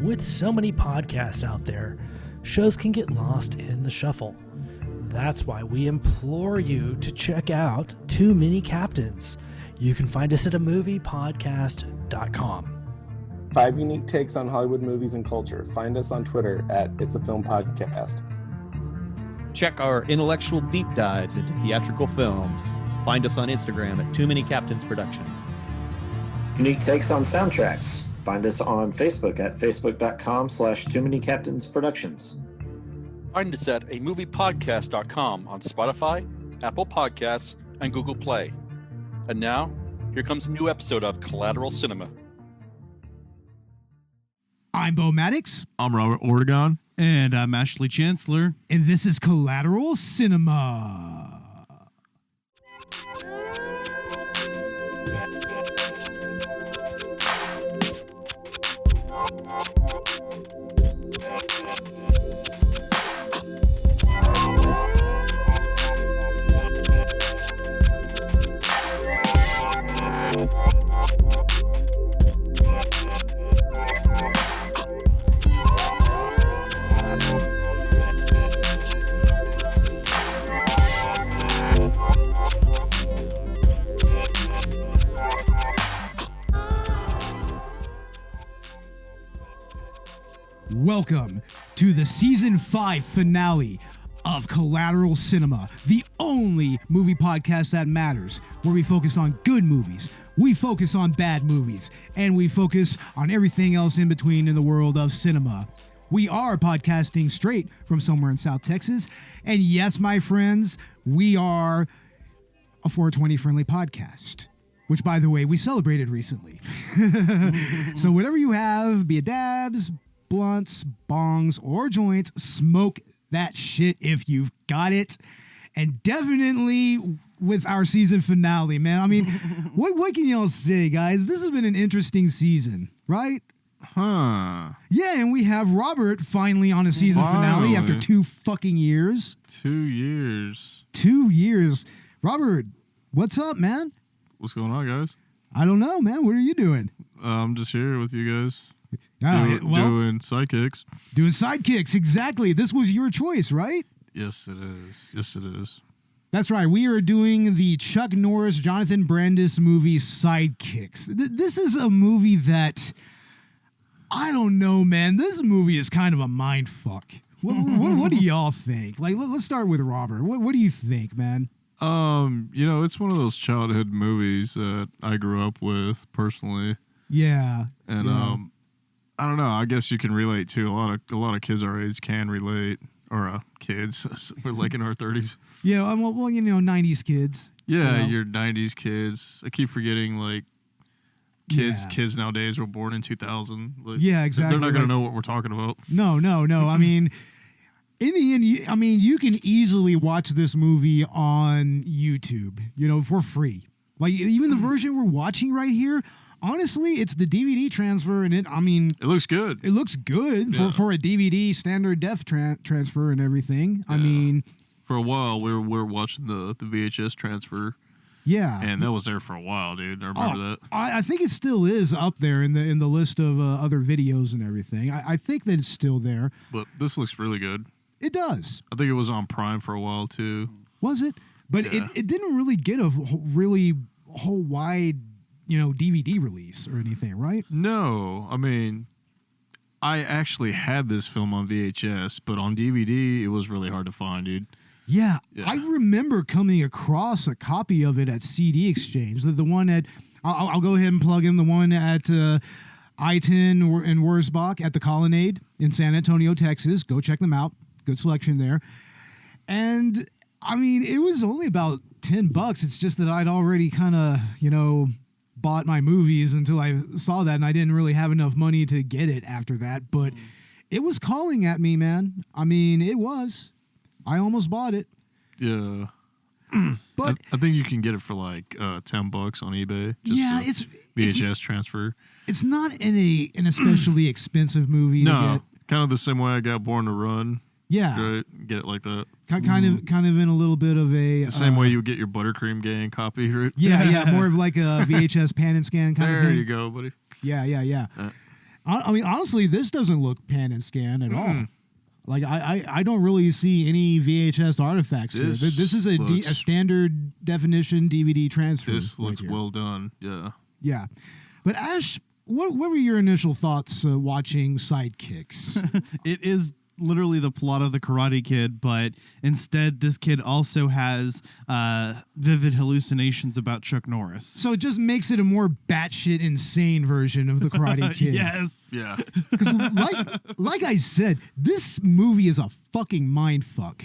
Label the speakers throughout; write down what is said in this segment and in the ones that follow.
Speaker 1: With so many podcasts out there, shows can get lost in the shuffle. That's why we implore you to check out Too Many Captains. You can find us at amoviepodcast.com.
Speaker 2: 5 unique takes on Hollywood movies and culture. Find us on Twitter at It's a Film Podcast.
Speaker 3: Check our intellectual deep dives into theatrical films. Find us on Instagram at Too Many Captains Productions.
Speaker 4: Unique takes on soundtracks. Find us on Facebook at facebook.com/Too Many Captains Productions.
Speaker 5: Find us at amoviepodcast.com on Spotify, Apple Podcasts, and Google Play. And now, here comes a new episode of Collateral Cinema.
Speaker 6: I'm Bo Maddox.
Speaker 7: I'm Robert Ortegon.
Speaker 8: And I'm Ashley Chancellor.
Speaker 6: And this is Collateral Cinema. Welcome to the Season 5 finale of Collateral Cinema, the only movie podcast that matters, where we focus on good movies, we focus on bad movies, and we focus on everything else in between in the world of cinema. We are podcasting straight from somewhere in South Texas, and yes, my friends, we are a 420 friendly podcast, which, by the way, we celebrated recently. So whatever you have, be it dabs, blunts, bongs, or joints, smoke that shit if you've got it. And definitely with our season finale, man. I mean, what can y'all say, guys? This has been an interesting season, right?
Speaker 7: Huh.
Speaker 6: Yeah, and we have Robert finally on a season finale after 2 fucking years.
Speaker 7: 2 years.
Speaker 6: 2 years. Robert, what's up, man?
Speaker 7: What's going on, guys?
Speaker 6: I don't know, man. What are you doing?
Speaker 7: I'm just here with you guys.
Speaker 6: Doing
Speaker 7: Sidekicks.
Speaker 6: Doing Sidekicks, exactly. This was your choice, right?
Speaker 7: Yes, it is. Yes, it is.
Speaker 6: That's right. We are doing the Chuck Norris, Jonathan Brandis movie Sidekicks. This is a movie that, I don't know, man. This movie is kind of a mind fuck. What do y'all think? Like, let's start with Robert. What do you think, man?
Speaker 7: It's one of those childhood movies that I grew up with personally.
Speaker 6: Yeah.
Speaker 7: And I don't know. I guess you can relate to a lot of kids our age can relate, or kids. We're like in our 30s.
Speaker 6: Yeah. Well, 90s kids.
Speaker 7: Yeah, you're 90s kids. I keep forgetting like kids nowadays were born in 2000. Like,
Speaker 6: yeah, exactly.
Speaker 7: They're not gonna know what we're talking about.
Speaker 6: No. I mean, in the end, you can easily watch this movie on YouTube, for free. Like even the version we're watching right here. Honestly, it's the DVD transfer, and it looks good. It looks good for a DVD standard def transfer and everything. Yeah. I mean,
Speaker 7: for a while we were watching the VHS transfer.
Speaker 6: Yeah,
Speaker 7: and that was there for a while, dude. I remember that.
Speaker 6: I think it still is up there in the list of other videos and everything. I think that it's still there.
Speaker 7: But this looks really good.
Speaker 6: It does.
Speaker 7: I think it was on Prime for a while too.
Speaker 6: Was it? But it didn't really get a whole wide DVD release or anything, right?
Speaker 7: No, I mean, I actually had this film on VHS, but on DVD, it was really hard to find, dude.
Speaker 6: Yeah. I remember coming across a copy of it at CD Exchange. The one at, I'll go ahead and plug in the one at I-10 in Wurzbach at the Colonnade in San Antonio, Texas. Go check them out. Good selection there. And, I mean, it was only about $10. It's just that I'd already kind of, bought my movies until I saw that, and I didn't really have enough money to get it after that, but it was calling at me, man. I mean, it was. I almost bought it.
Speaker 7: Yeah.
Speaker 6: But
Speaker 7: I think you can get it for like $10 on eBay.
Speaker 6: It's
Speaker 7: VHS transfer.
Speaker 6: It's not an especially expensive movie.
Speaker 7: No,
Speaker 6: to get.
Speaker 7: Kind of the same way I got Born to Run.
Speaker 6: Yeah.
Speaker 7: Right? Get it like that.
Speaker 6: Kind of in a little bit of a...
Speaker 7: The same way you would get your Buttercream Gang copy, right?
Speaker 6: Yeah, more of like a VHS pan and scan kind of thing.
Speaker 7: There you go, buddy.
Speaker 6: Yeah. I mean, honestly, this doesn't look pan and scan at all. Like, I don't really see any VHS artifacts here. This is a standard definition DVD transfer.
Speaker 7: This looks well done. Yeah.
Speaker 6: Yeah. But Ash, what were your initial thoughts watching Sidekicks?
Speaker 8: It is literally the plot of the Karate Kid, but instead this kid also has vivid hallucinations about Chuck Norris.
Speaker 6: So it just makes it a more batshit insane version of the Karate Kid.
Speaker 8: Yes.
Speaker 7: Yeah.
Speaker 6: Because like I said, this movie is a fucking mind fuck.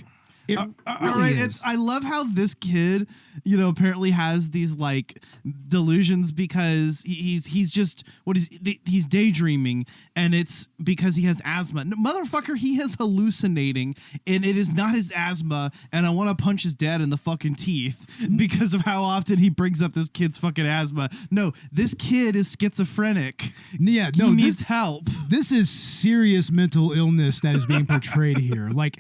Speaker 6: It really is.
Speaker 8: I love how this kid, apparently has these like delusions because he's just he's daydreaming, and it's because he has asthma. No, motherfucker, he is hallucinating, and it is not his asthma. And I want to punch his dad in the fucking teeth because of how often he brings up this kid's fucking asthma. No, this kid is schizophrenic.
Speaker 6: Yeah,
Speaker 8: he needs help.
Speaker 6: This is serious mental illness that is being portrayed here. Like.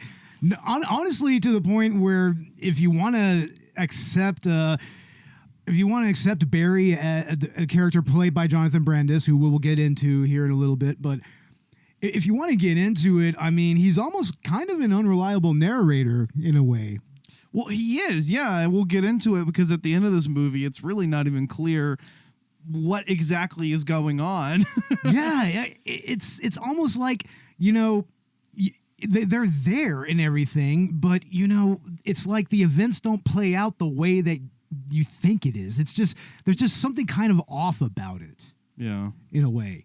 Speaker 6: Honestly, to the point where if you want to accept Barry, a character played by Jonathan Brandis, who we will get into here in a little bit, but if you want to get into it, I mean, he's almost kind of an unreliable narrator in a way.
Speaker 8: Well, he is, yeah, and we'll get into it because at the end of this movie, it's really not even clear what exactly is going on.
Speaker 6: Yeah, it's almost like, they're there and everything, but it's like the events don't play out the way that you think it is. It's just there's just something kind of off about it.
Speaker 8: Yeah,
Speaker 6: in a way.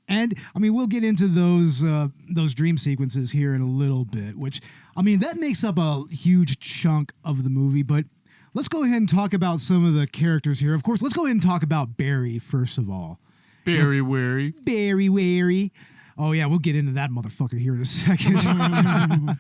Speaker 6: And I mean, we'll get into those dream sequences here in a little bit, which I mean that makes up a huge chunk of the movie. But let's go ahead and talk about some of the characters here. Of course, let's go ahead and talk about Barry first of all.
Speaker 7: Barry Wary.
Speaker 6: Barry Wary. Oh, yeah, we'll get into that motherfucker here in a second.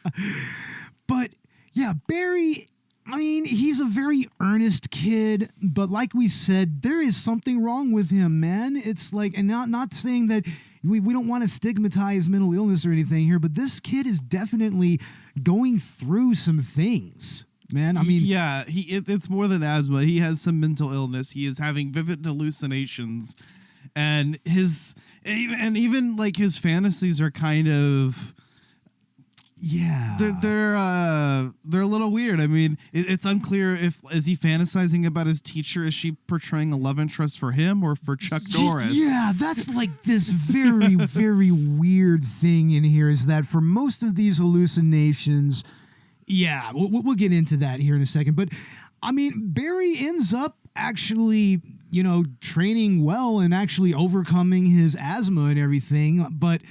Speaker 6: But, yeah, Barry, I mean, he's a very earnest kid, but like we said, there is something wrong with him, man. It's like, and not saying that we don't want to stigmatize mental illness or anything here, but this kid is definitely going through some things. Man, I mean,
Speaker 8: yeah, it's more than asthma. He has some mental illness. He is having vivid hallucinations. And even like his fantasies are kind of,
Speaker 6: yeah,
Speaker 8: they're a little weird. I mean, it's unclear is he fantasizing about his teacher? Is she portraying a love interest for him or for Chuck Norris?
Speaker 6: Yeah, that's like this very, very weird thing in here is that for most of these hallucinations, yeah, we'll get into that here in a second. But I mean, Barry ends up actually, training well and actually overcoming his asthma and everything, but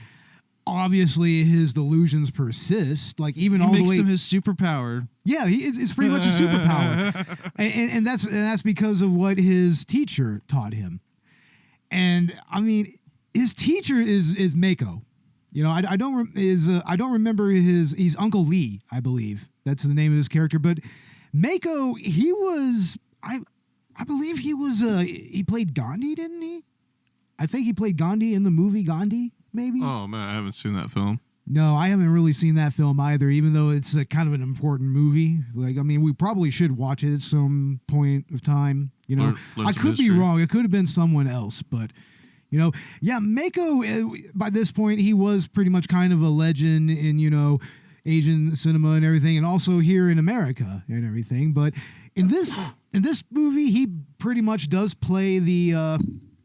Speaker 6: obviously his delusions persist. Like even
Speaker 8: he
Speaker 6: all
Speaker 8: makes
Speaker 6: the way,
Speaker 8: them his superpower.
Speaker 6: Yeah, it's pretty much a superpower, and that's because of what his teacher taught him. And I mean, his teacher is Mako. I don't remember he's Uncle Lee, I believe that's the name of his character, but Mako, he was I believe he played Gandhi, didn't he? I think he played Gandhi in the movie Gandhi, maybe.
Speaker 7: Oh man, I haven't seen that film.
Speaker 6: No, I haven't really seen that film either, even though it's a kind of an important movie. Like, I mean, we probably should watch it at some point of time.
Speaker 7: Learn
Speaker 6: I could be wrong. It could have been someone else, but yeah, Mako, by this point, he was pretty much kind of a legend in, Asian cinema and everything, and also here in America and everything. But in this movie, he pretty much does play the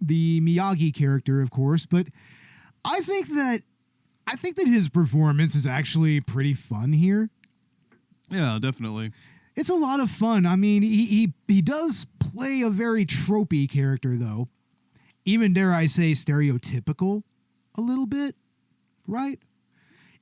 Speaker 6: Miyagi character, of course. But I think that his performance is actually pretty fun here.
Speaker 8: Yeah, definitely.
Speaker 6: It's a lot of fun. I mean, he does play a very tropey character, though. Even, dare I say, stereotypical a little bit, right?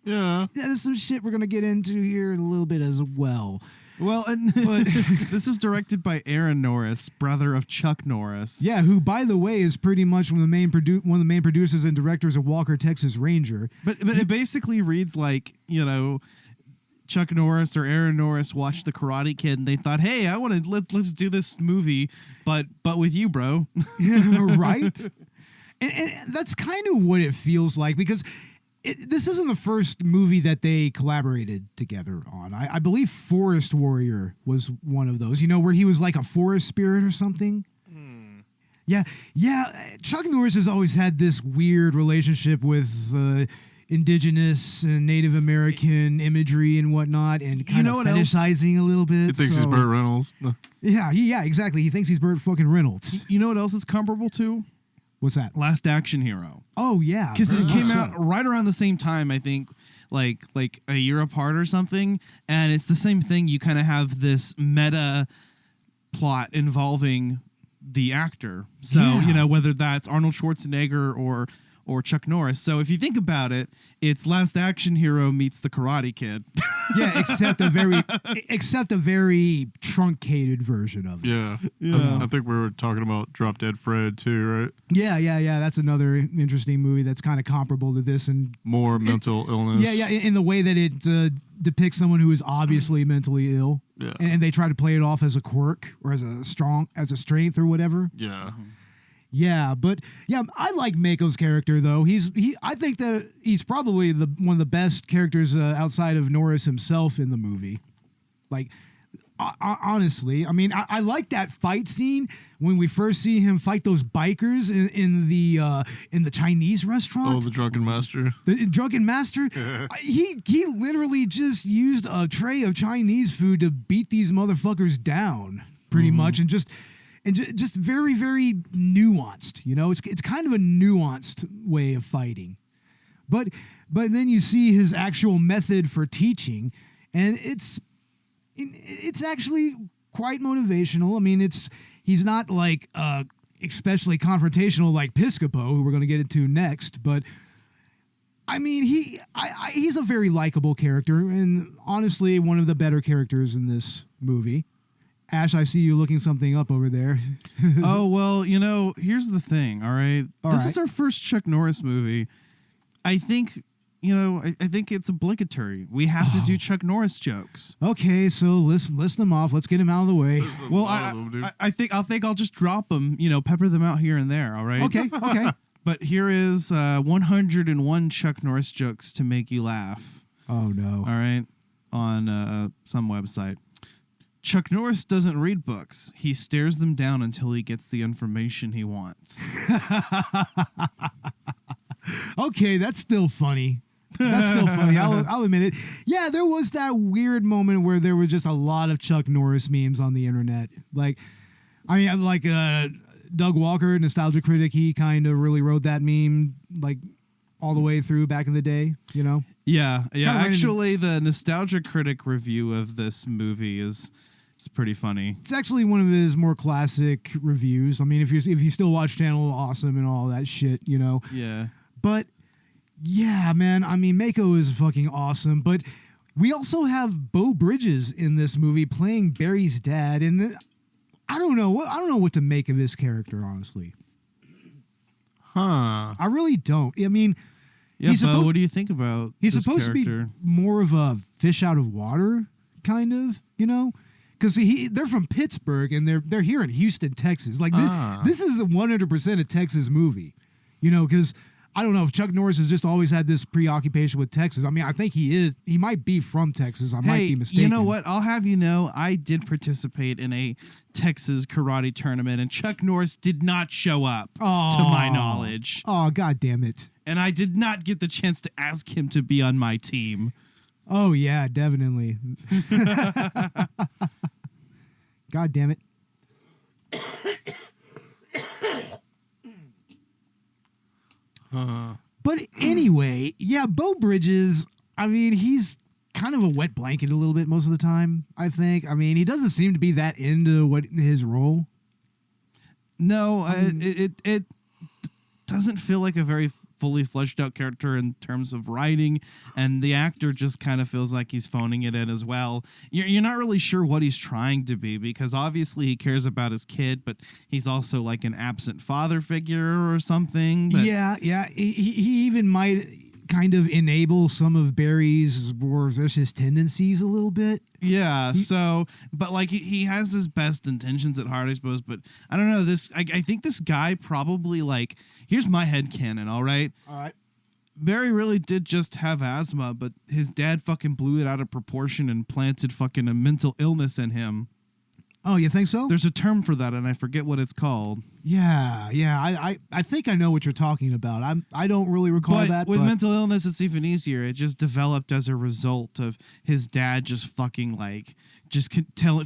Speaker 7: Yeah.
Speaker 6: Yeah, there's some shit we're going to get into here in a little bit as well.
Speaker 8: Well, but this is directed by Aaron Norris, brother of Chuck Norris.
Speaker 6: Yeah, who, by the way, is pretty much one of the main producers and directors of Walker, Texas Ranger.
Speaker 8: But it basically reads like, Chuck Norris or Aaron Norris watched The Karate Kid and they thought, hey, let's do this movie, but with you, bro.
Speaker 6: Right? And that's kind of what it feels like, because this isn't the first movie that they collaborated together on. I believe Forest Warrior was one of those, where he was like a forest spirit or something. Yeah. Chuck Norris has always had this weird relationship with indigenous and Native American imagery and whatnot, and kind of fetishizing a little bit.
Speaker 7: He thinks he's Burt Reynolds.
Speaker 6: Yeah, exactly. He thinks he's Burt fucking Reynolds.
Speaker 8: You know what else is comparable to?
Speaker 6: What's that?
Speaker 8: Last Action Hero.
Speaker 6: Oh yeah,
Speaker 8: because it came out right around the same time, I think, like a year apart or something, and it's the same thing. You kind of have this meta plot involving the actor, so whether that's Arnold Schwarzenegger or Chuck Norris. So if you think about it, it's Last Action Hero meets The Karate Kid.
Speaker 6: Yeah, except a very truncated version of it.
Speaker 7: Yeah. I think we were talking about Drop Dead Fred too, right?
Speaker 6: Yeah. That's another interesting movie that's kind of comparable to this and
Speaker 7: more mental illness.
Speaker 6: Yeah, in the way that it depicts someone who is obviously mentally ill.
Speaker 7: Yeah.
Speaker 6: And they try to play it off as a quirk or as a strength or whatever.
Speaker 7: Yeah.
Speaker 6: Yeah, but I like Mako's character though. I think that he's probably one of the best characters outside of Norris himself in the movie. Like, honestly, I mean, I like that fight scene when we first see him fight those bikers in the Chinese restaurant.
Speaker 7: Oh, the Drunken Master.
Speaker 6: The Drunken Master. He literally just used a tray of Chinese food to beat these motherfuckers down, pretty much, and just very, very nuanced. It's kind of a nuanced way of fighting, but then you see his actual method for teaching, and it's actually quite motivational. I mean, he's not like especially confrontational like Piscopo, who we're going to get into next, but I mean, he's a very likable character, and honestly, one of the better characters in this movie. Ash, I see you looking something up over there.
Speaker 8: Oh, well, here's the thing, all right? This is our first Chuck Norris movie. I think, I think it's obligatory. We have to do Chuck Norris jokes.
Speaker 6: Okay, so list them off. Let's get them out of the way.
Speaker 8: Well, I think I'll just drop them, pepper them out here and there, all right?
Speaker 6: Okay.
Speaker 8: But here is 101 Chuck Norris jokes to make you laugh.
Speaker 6: Oh, no.
Speaker 8: All right? On some website. Chuck Norris doesn't read books. He stares them down until he gets the information he wants.
Speaker 6: Okay, that's still funny. I'll admit it. Yeah, there was that weird moment where there was just a lot of Chuck Norris memes on the internet. Doug Walker, Nostalgia Critic, he kind of really wrote that meme all the way through back in the day,
Speaker 8: Yeah. Actually, the Nostalgia Critic review of this movie is pretty funny.
Speaker 6: It's actually one of his more classic reviews. I mean, if you still watch Channel Awesome and all that shit,
Speaker 8: Yeah.
Speaker 6: But yeah, man, I mean, Mako is fucking awesome. But we also have Beau Bridges in this movie playing Barry's dad, and I don't know what to make of this character, honestly.
Speaker 7: Huh.
Speaker 6: I really don't. I mean,
Speaker 8: yeah, Beau, what do you think about
Speaker 6: he's
Speaker 8: this
Speaker 6: supposed
Speaker 8: character?
Speaker 6: to be more of a fish out of water, kind of, because they're from Pittsburgh and they're here in Houston, Texas. This is a 100% a Texas movie, because I don't know if Chuck Norris has just always had this preoccupation with Texas. I mean, I think he might be from Texas. I might be mistaken.
Speaker 8: You know what? I'll have you know, I did participate in a Texas karate tournament, and Chuck Norris did not show up, to my knowledge.
Speaker 6: Oh, God damn it.
Speaker 8: And I did not get the chance to ask him to be on my team.
Speaker 6: Oh, yeah, definitely. God damn it. But anyway, yeah, Beau Bridges, I mean, he's kind of a wet blanket a little bit most of the time, I think. I mean, he doesn't seem to be that into his role.
Speaker 8: No, it doesn't feel like a very fully fleshed out character in terms of writing, and the actor just kind of feels like he's phoning it in as well. You're not really sure what he's trying to be, because obviously he cares about his kid, but he's also like an absent father figure or something.
Speaker 6: Yeah. He even might kind of enable some of Barry's more vicious tendencies a little bit.
Speaker 8: Yeah, but like he has his best intentions at heart, I suppose, but I don't know, I think this guy probably, like, here's my headcanon, all right?
Speaker 6: All right.
Speaker 8: Barry really did just have asthma, but his dad fucking blew it out of proportion and planted fucking a mental illness in him.
Speaker 6: Oh, you think so?
Speaker 8: There's a term for that, and I forget what it's called.
Speaker 6: Yeah. I think I know what you're talking about. I don't really recall
Speaker 8: But
Speaker 6: that.
Speaker 8: with
Speaker 6: but
Speaker 8: mental illness, it's even easier. It just developed as a result of his dad just fucking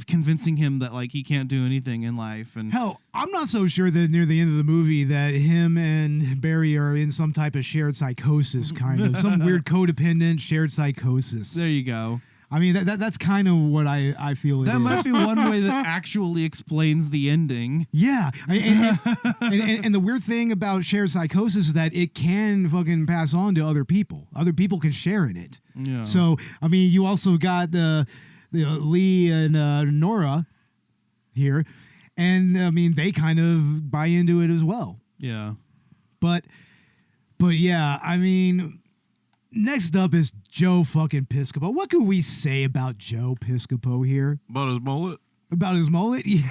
Speaker 8: convincing him that like he can't do anything in life. And
Speaker 6: hell, I'm not so sure that near the end of the movie that him and Barry are in some type of shared psychosis, kind of some weird codependent shared psychosis.
Speaker 8: there you go.
Speaker 6: I mean, that's kind of what I feel.
Speaker 8: That might be one way that actually explains the ending.
Speaker 6: Yeah, and the weird thing about shared psychosis is that it can fucking pass on to other people. Other people can share in it.
Speaker 8: Yeah.
Speaker 6: So I mean, you also got the Lee and Nora here, and I mean they kind of buy into it as well.
Speaker 8: Yeah.
Speaker 6: But yeah, I mean. Next up is Joe fucking Piscopo. What can we say about Joe Piscopo here?
Speaker 7: About his mullet?
Speaker 6: About his mullet? Yeah.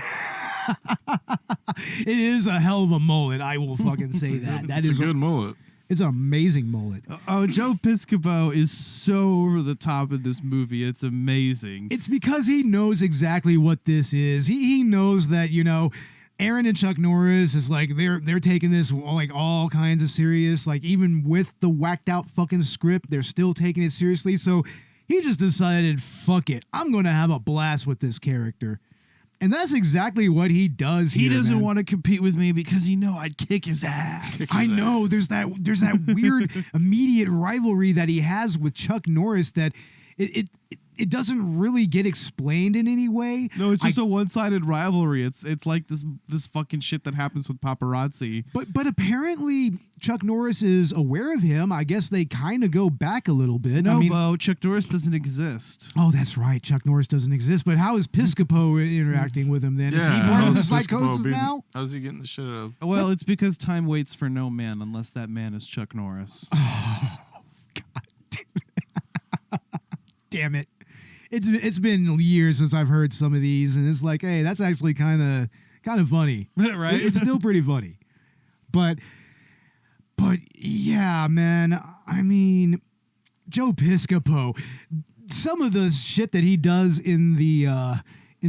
Speaker 6: It is a hell of a mullet. I will fucking say that. That
Speaker 7: It's
Speaker 6: is
Speaker 7: a good mullet.
Speaker 6: It's an amazing mullet.
Speaker 8: Oh, Joe Piscopo is so over the top in this movie. It's amazing.
Speaker 6: It's because he knows exactly what this is. He knows that, you know, Aaron and Chuck Norris is like they're taking this like all kinds of serious, like even with the whacked out fucking script, they're still taking it seriously. So he just decided, fuck it, I'm gonna have a blast with this character, and that's exactly what he does.
Speaker 8: He doesn't
Speaker 6: man.
Speaker 8: want to compete with me because I'd kick his ass.
Speaker 6: I know there's that weird immediate rivalry that he has with Chuck Norris that it doesn't really get explained in any way.
Speaker 8: No, it's just a one-sided rivalry. It's like this fucking shit that happens with paparazzi.
Speaker 6: But apparently Chuck Norris is aware of him. I guess they kind of go back a little bit.
Speaker 8: No,
Speaker 6: I mean,
Speaker 8: Bo, Chuck Norris doesn't exist.
Speaker 6: Oh, that's right. Chuck Norris doesn't exist. But how is Piscopo interacting with him then? Is he part of the
Speaker 7: how's
Speaker 6: psychosis
Speaker 7: Piscopo
Speaker 6: now?
Speaker 7: How's he getting the shit out of?
Speaker 8: Well, it's because time waits for no man unless that man is Chuck Norris.
Speaker 6: Oh, God damn it. It's been years since I've heard some of these, and it's like, hey, that's actually kind of funny,
Speaker 8: Right?
Speaker 6: It's still pretty funny, but yeah, man. I mean, Joe Piscopo, some of the shit that he does in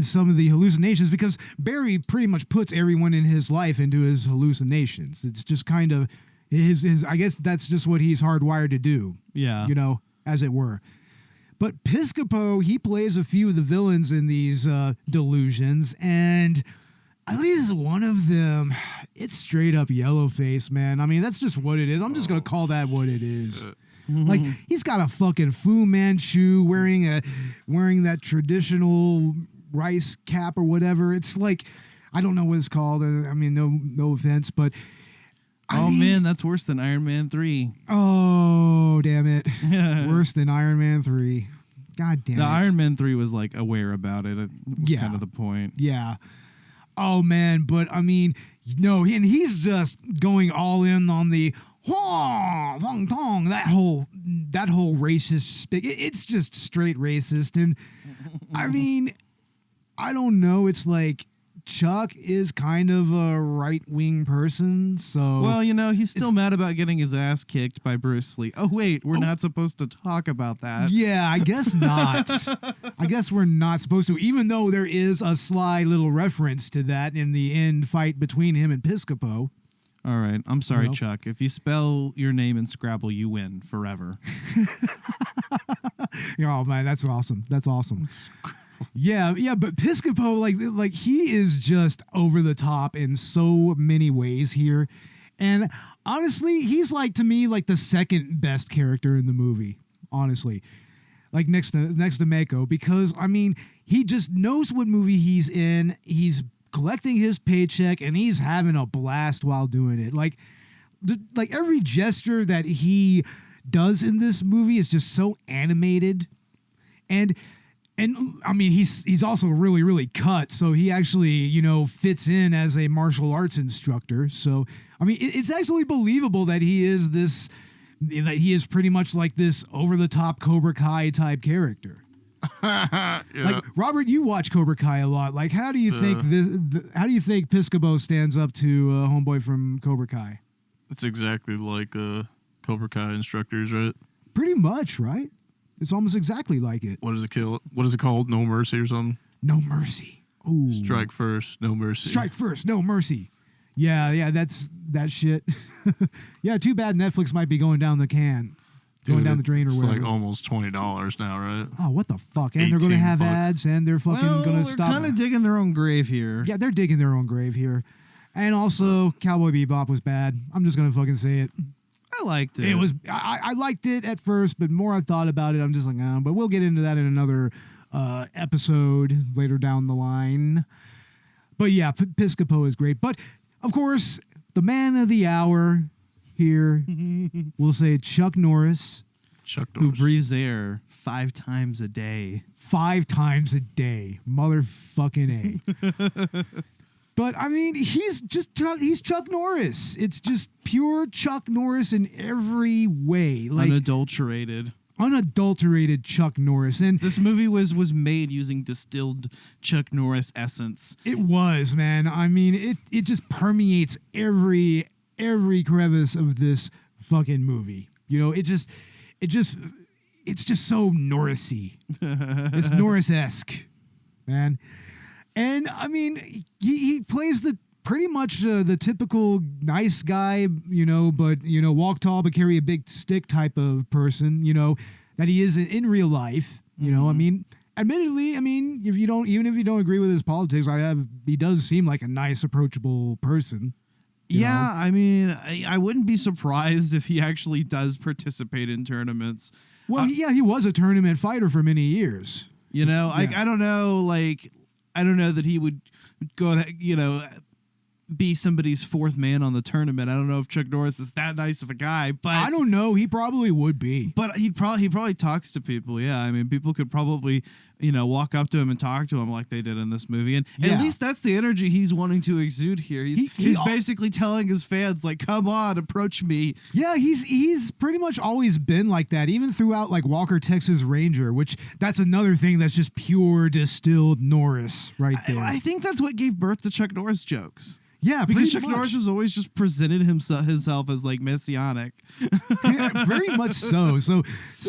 Speaker 6: some of the hallucinations, because Barry pretty much puts everyone in his life into his hallucinations. It's just kind of his. I guess that's just what he's hardwired to do.
Speaker 8: Yeah.
Speaker 6: You know, as it were. But Piscopo, he plays a few of the villains in these delusions, and at least one of them, it's straight up Yellowface, man. I mean, that's just what it is. I'm just going to call that what it is. Like, he's got a fucking Fu Manchu wearing that traditional rice cap or whatever. It's like, I don't know what it's called. I mean, no offense, but...
Speaker 8: I mean, man, that's worse than Iron Man 3.
Speaker 6: Oh, damn it. Worse than Iron Man 3. God damn it.
Speaker 8: The Iron Man 3 was like aware about it. It was kind of the point.
Speaker 6: Yeah. Oh, man, but I mean, no, and he's just going all in on the thong thong, that whole racist it's just straight racist. And I mean, I don't know, it's like Chuck is kind of a right-wing person, so...
Speaker 8: Well, you know, he's still mad about getting his ass kicked by Bruce Lee. Oh, wait, we're not supposed to talk about that.
Speaker 6: Yeah, I guess not. I guess we're not supposed to, even though there is a sly little reference to that in the end fight between him and Piscopo.
Speaker 8: All right, I'm sorry,
Speaker 6: No.
Speaker 8: Chuck. If you spell your name in Scrabble, you win forever.
Speaker 6: Oh, man, that's awesome. That's awesome. Yeah, but Piscopo, like he is just over the top in so many ways here. And honestly, he's like, to me, like the second best character in the movie, honestly. Like next to Mako, because I mean, he just knows what movie he's in. He's collecting his paycheck and he's having a blast while doing it. Like every gesture that he does in this movie is just so animated. And I mean, he's also really, really cut. So he actually, you know, fits in as a martial arts instructor. So, I mean, it's actually believable that he is pretty much like this over-the-top Cobra Kai type character.
Speaker 7: Yeah.
Speaker 6: Like, Robert, you watch Cobra Kai a lot. Like, how do you think how do you think Piscopo stands up to homeboy from Cobra Kai?
Speaker 7: It's exactly like Cobra Kai instructors, right?
Speaker 6: Pretty much, right? It's almost exactly like it.
Speaker 7: What is it called? No Mercy or something?
Speaker 6: No Mercy. Ooh.
Speaker 7: Strike first, no mercy.
Speaker 6: Strike first, no mercy. Yeah, that's that shit. Yeah, too bad Netflix might be going down the can. Going
Speaker 7: Dude,
Speaker 6: down the drain or
Speaker 7: it's
Speaker 6: whatever.
Speaker 7: like almost $20 now, right?
Speaker 6: Oh, what the fuck? And they're going to have
Speaker 7: $18.
Speaker 6: ads, and they're fucking going to
Speaker 8: they're
Speaker 6: stop.
Speaker 8: kind of digging their own grave here.
Speaker 6: Yeah, they're digging their own grave here. And also, Cowboy Bebop was bad. I'm just going to fucking say it.
Speaker 8: I liked it.
Speaker 6: It was. I liked it at first, but more I thought about it, I'm just like, but we'll get into that in another episode later down the line. But yeah, Piscopo is great. But of course, the man of the hour here, we'll say Chuck Norris.
Speaker 7: Chuck
Speaker 8: who
Speaker 7: Norris.
Speaker 8: breathes air 5 times a day.
Speaker 6: 5 times a day. Motherfucking A. But I mean, he's Chuck Norris. It's just pure Chuck Norris in every way. Like
Speaker 8: Unadulterated
Speaker 6: Chuck Norris. And
Speaker 8: this movie was made using distilled Chuck Norris essence.
Speaker 6: it was, man. I mean, it just permeates every crevice of this fucking movie. You know, it's just so Norris-y. It's Norris-esque, man. And I mean, he plays pretty much the typical nice guy, you know, but you know, walk tall but carry a big stick type of person, you know, that he is in real life. You know, I mean, admittedly, I mean, even if you don't agree with his politics, he does seem like a nice, approachable person.
Speaker 8: Yeah,
Speaker 6: know?
Speaker 8: I mean, I wouldn't be surprised if he actually does participate in tournaments.
Speaker 6: Well, he was a tournament fighter for many years.
Speaker 8: You know,
Speaker 6: Yeah.
Speaker 8: I don't know, I don't know that he would go, you know, be somebody's 4th man on the tournament. I don't know if Chuck Norris is that nice of a guy, but
Speaker 6: I don't know. He probably would be.
Speaker 8: But he probably talks to people. Yeah, I mean, people could probably, you know, walk up to him and talk to him like they did in this movie, and
Speaker 6: Yeah.
Speaker 8: at least that's the energy he's wanting to exude here. He's basically telling his fans, like, "Come on, approach me."
Speaker 6: Yeah, he's pretty much always been like that, even throughout like Walker, Texas Ranger, which that's another thing that's just pure distilled Norris right there.
Speaker 8: I think that's what gave birth to Chuck Norris jokes.
Speaker 6: Yeah,
Speaker 8: Because
Speaker 6: pretty
Speaker 8: Chuck
Speaker 6: much.
Speaker 8: Norris has always just presented himself as like messianic.
Speaker 6: Yeah, very much so. So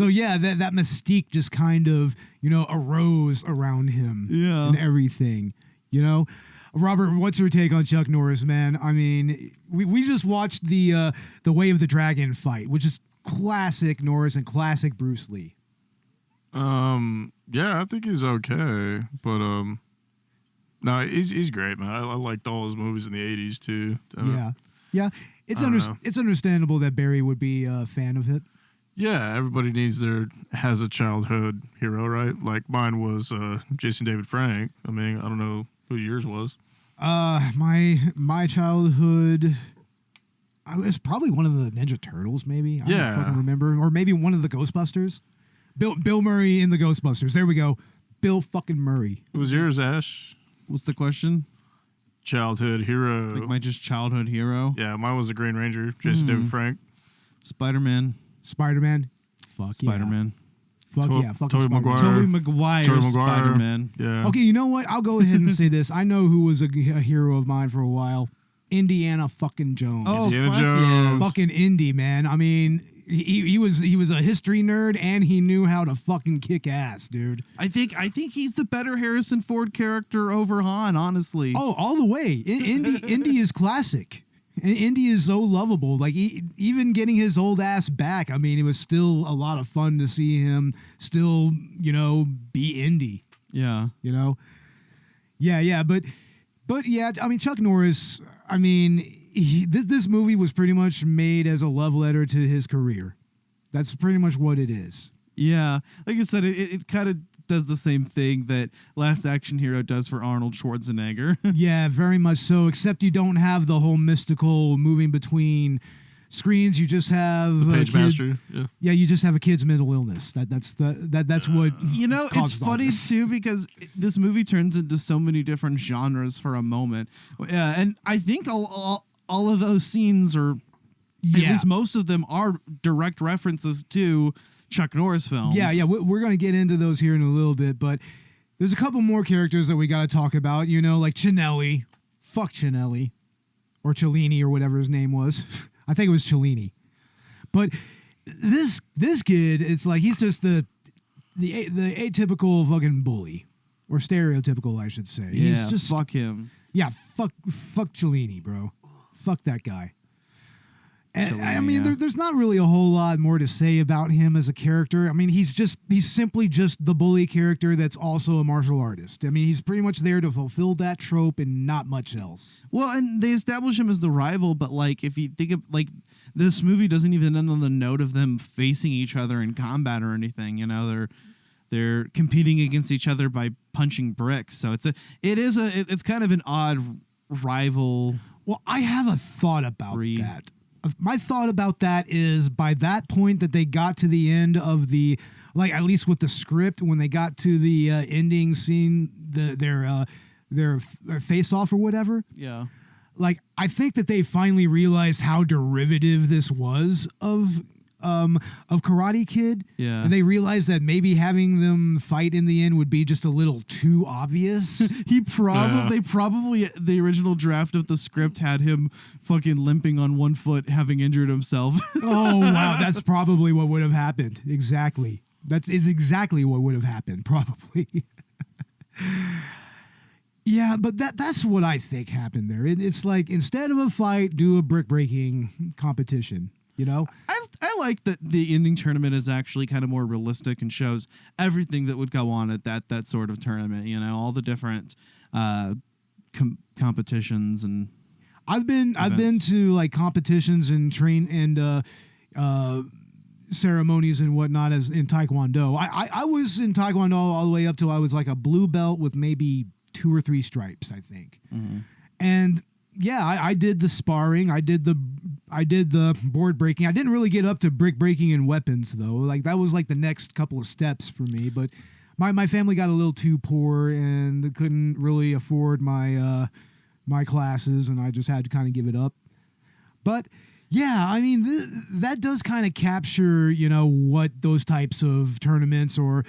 Speaker 6: yeah, that mystique just kind of, you know, arose around him.
Speaker 8: Yeah.
Speaker 6: And everything. You know? Robert, what's your take on Chuck Norris, man? I mean, we just watched the Way of the Dragon fight, which is classic Norris and classic Bruce Lee.
Speaker 7: Yeah, I think he's okay, but no, he's great, man. I liked all his movies in the '80s too.
Speaker 6: Yeah. It's
Speaker 7: I don't know.
Speaker 6: it's understandable that Barry would be a fan of it.
Speaker 7: Yeah, everybody has a childhood hero, right? Like mine was Jason David Frank. I mean, I don't know who yours was.
Speaker 6: My childhood, I was probably one of the Ninja Turtles, maybe. I don't fucking remember, or maybe one of the Ghostbusters. Bill Murray in the Ghostbusters. There we go. Bill fucking Murray.
Speaker 7: Who was yours, Ash?
Speaker 8: What's the question?
Speaker 7: Childhood hero.
Speaker 8: Like my just childhood hero?
Speaker 7: Yeah, mine was the Green Ranger, Jason David Frank.
Speaker 8: Spider-Man.
Speaker 6: Spider-Man. Fuck
Speaker 8: Spider-Man.
Speaker 6: yeah. Fuck yeah. Fucking
Speaker 7: Tobey
Speaker 6: Spider-Man.
Speaker 7: Maguire.
Speaker 8: Tobey Maguire.
Speaker 7: Tobey Maguire.
Speaker 8: Spider-Man.
Speaker 7: Yeah.
Speaker 6: Okay, you know what? I'll go ahead and say this. I know who was a hero of mine for a while. Indiana fucking Jones.
Speaker 8: Oh,
Speaker 7: Indiana
Speaker 8: fuck
Speaker 7: Jones.
Speaker 8: yes.
Speaker 6: Fucking Indy, man. I mean, he was a history nerd and he knew how to fucking kick ass, dude.
Speaker 8: I think he's the better Harrison Ford character over Han, honestly.
Speaker 6: Oh, all the way. Indy is classic. And Indy is so lovable. Like even getting his old ass back. I mean, it was still a lot of fun to see him still, you know, be Indy.
Speaker 8: Yeah.
Speaker 6: You know. Yeah, but yeah. I mean, Chuck Norris. I mean, this movie was pretty much made as a love letter to his career. That's pretty much what it is.
Speaker 8: Yeah. Like I said, it kind of does the same thing that Last Action Hero does for Arnold Schwarzenegger.
Speaker 6: Yeah, very much so, except you don't have the whole mystical moving between screens. You just have
Speaker 7: The Page Master. Yeah.
Speaker 6: you just have a kid's mental illness. That's what
Speaker 8: You know, it's
Speaker 6: causes all
Speaker 8: funny
Speaker 6: this.
Speaker 8: too because this movie turns into so many different genres for a moment. Yeah, and I think all of those scenes are, at least most of them are direct references to Chuck Norris films.
Speaker 6: Yeah, we're going to get into those here in a little bit, but there's a couple more characters that we got to talk about, you know, like Cinelli. Fuck Cinelli. Or Cellini or whatever his name was. I think it was Cellini. But this kid, it's like he's just the atypical fucking bully. or stereotypical, I should say.
Speaker 8: Yeah,
Speaker 6: He's just
Speaker 8: fuck him.
Speaker 6: yeah, fuck Cellini, bro. Fuck that guy. And I
Speaker 8: Cellini,
Speaker 6: mean,
Speaker 8: yeah.
Speaker 6: there's not really a whole lot more to say about him as a character. I mean, he's simply just the bully character that's also a martial artist. I mean, he's pretty much there to fulfill that trope and not much else.
Speaker 8: Well, and they establish him as the rival, but like if you think of like this movie doesn't even end on the note of them facing each other in combat or anything. You know, they're competing against each other by punching bricks. So it's kind of an odd rival.
Speaker 6: Well, I have a thought about that. My thought about that is by that point that they got to the end of the, like at least with the script, when they got to the ending scene, their face off or whatever.
Speaker 8: Yeah.
Speaker 6: Like I think that they finally realized how derivative this was of Karate Kid.
Speaker 8: Yeah.
Speaker 6: And they realized that maybe having them fight in the end would be just a little too obvious.
Speaker 8: The original draft of the script had him fucking limping on one foot, having injured himself.
Speaker 6: Oh, wow. That's probably what would have happened. Exactly. That is exactly what would have happened, probably. Yeah, but that's what I think happened there. It's like, instead of a fight, do a brick breaking competition, you know?
Speaker 8: I like that the ending tournament is actually kind of more realistic and shows everything that would go on at that sort of tournament, you know, all the different competitions and
Speaker 6: I've been to like competitions and ceremonies and whatnot as in Taekwondo. I was in Taekwondo all the way up till I was like a blue belt with maybe 2 or 3 stripes, I think.
Speaker 8: Mm-hmm.
Speaker 6: And yeah, I did the sparring. I did the board breaking. I didn't really get up to brick breaking and weapons though. Like that was like the next couple of steps for me. But my family got a little too poor and they couldn't really afford my my classes, and I just had to kind of give it up. But yeah, I mean that does kind of capture, you know, what those types of tournaments or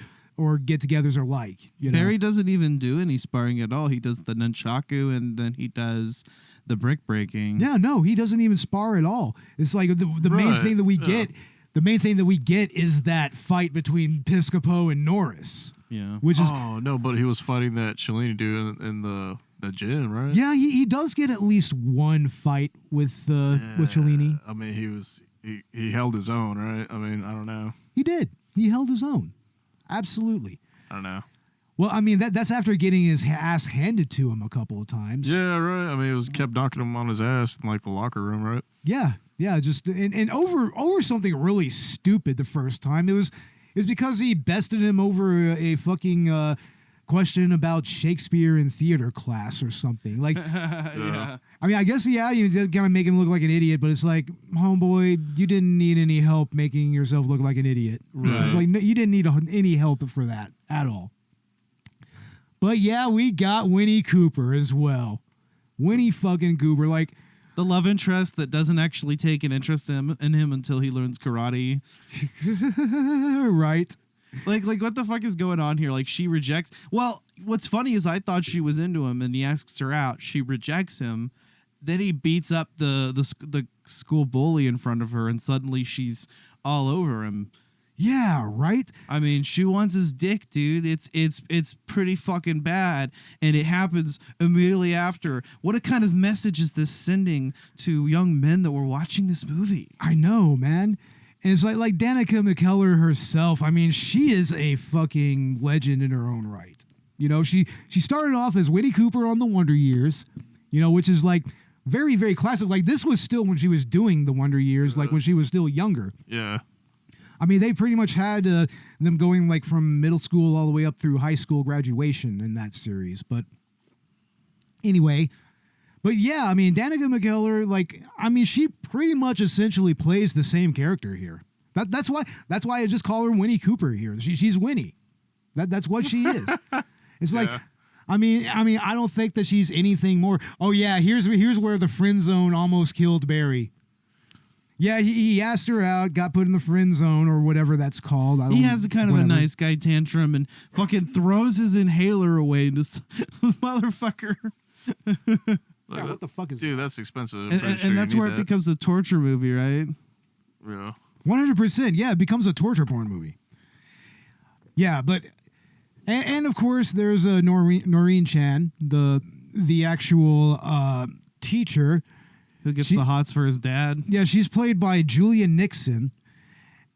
Speaker 6: get-togethers are like. You know?
Speaker 8: Barry doesn't even do any sparring at all. He does the nunchaku and then he does the brick breaking.
Speaker 6: Yeah, no, he doesn't even spar at all. It's like the main thing that we get. The main thing that we get is that fight between Piscopo and Norris.
Speaker 8: Yeah,
Speaker 6: which is
Speaker 7: no, but he was fighting that Cellini dude in the gym, right?
Speaker 6: Yeah, he does get at least one fight with Cellini.
Speaker 7: I mean, he held his own, right? I mean, I don't know.
Speaker 6: He did. He held his own. Absolutely.
Speaker 7: I don't know.
Speaker 6: Well, I mean that's after getting his ass handed to him a couple of times.
Speaker 7: Yeah, right. I mean, it was kept knocking him on his ass in like the locker room, right?
Speaker 6: Yeah, just and over something really stupid the first time. It was because he bested him over a fucking question about Shakespeare in theater class or something. Like,
Speaker 8: yeah.
Speaker 6: I mean, I guess you kind of make him look like an idiot, but it's like, homeboy, you didn't need any help making yourself look like an idiot.
Speaker 7: Right.
Speaker 6: It's like you didn't need any help for that at all. But yeah, we got Winnie Cooper as well. Winnie fucking Cooper, like
Speaker 8: the love interest that doesn't actually take an interest in him until he learns karate.
Speaker 6: Right.
Speaker 8: Like what the fuck is going on here? Like she rejects. Well, what's funny is I thought she was into him, and he asks her out. She rejects him. Then he beats up the school bully in front of her, and suddenly she's all over him.
Speaker 6: Yeah, right?
Speaker 8: I mean, she wants his dick, dude. It's pretty fucking bad, and it happens immediately after. What a kind of message is this sending to young men that were watching this movie?
Speaker 6: I know, man. And it's like Danica McKellar herself. I mean, she is a fucking legend in her own right. You know, she started off as Winnie Cooper on The Wonder Years, you know, which is like very, very classic. Like this was still when she was doing The Wonder Years, like when she was still younger.
Speaker 7: Yeah.
Speaker 6: I mean, they pretty much had them going like from middle school all the way up through high school graduation in that series. But anyway, but yeah, I mean, Danica McKellar, like, I mean, she pretty much essentially plays the same character here. That's why I just call her Winnie Cooper here. She's Winnie. That's what she is. It's like, I mean, I don't think that she's anything more. Oh yeah, here's where the friend zone almost killed Barry. Yeah, he asked her out, got put in the friend zone or whatever that's called.
Speaker 8: He has a kind of a nice guy tantrum and fucking throws his inhaler away to motherfucker.
Speaker 6: Yeah, what the fuck is
Speaker 7: dude?
Speaker 6: that?
Speaker 7: That's expensive.
Speaker 8: And that's where it becomes a torture movie, right?
Speaker 7: Yeah.
Speaker 6: 100%. Yeah, it becomes a torture porn movie. Yeah, but And of course, there's Noreen Chan, the actual teacher.
Speaker 8: Who gets the hots for his dad.
Speaker 6: Yeah, she's played by Julia Nixon.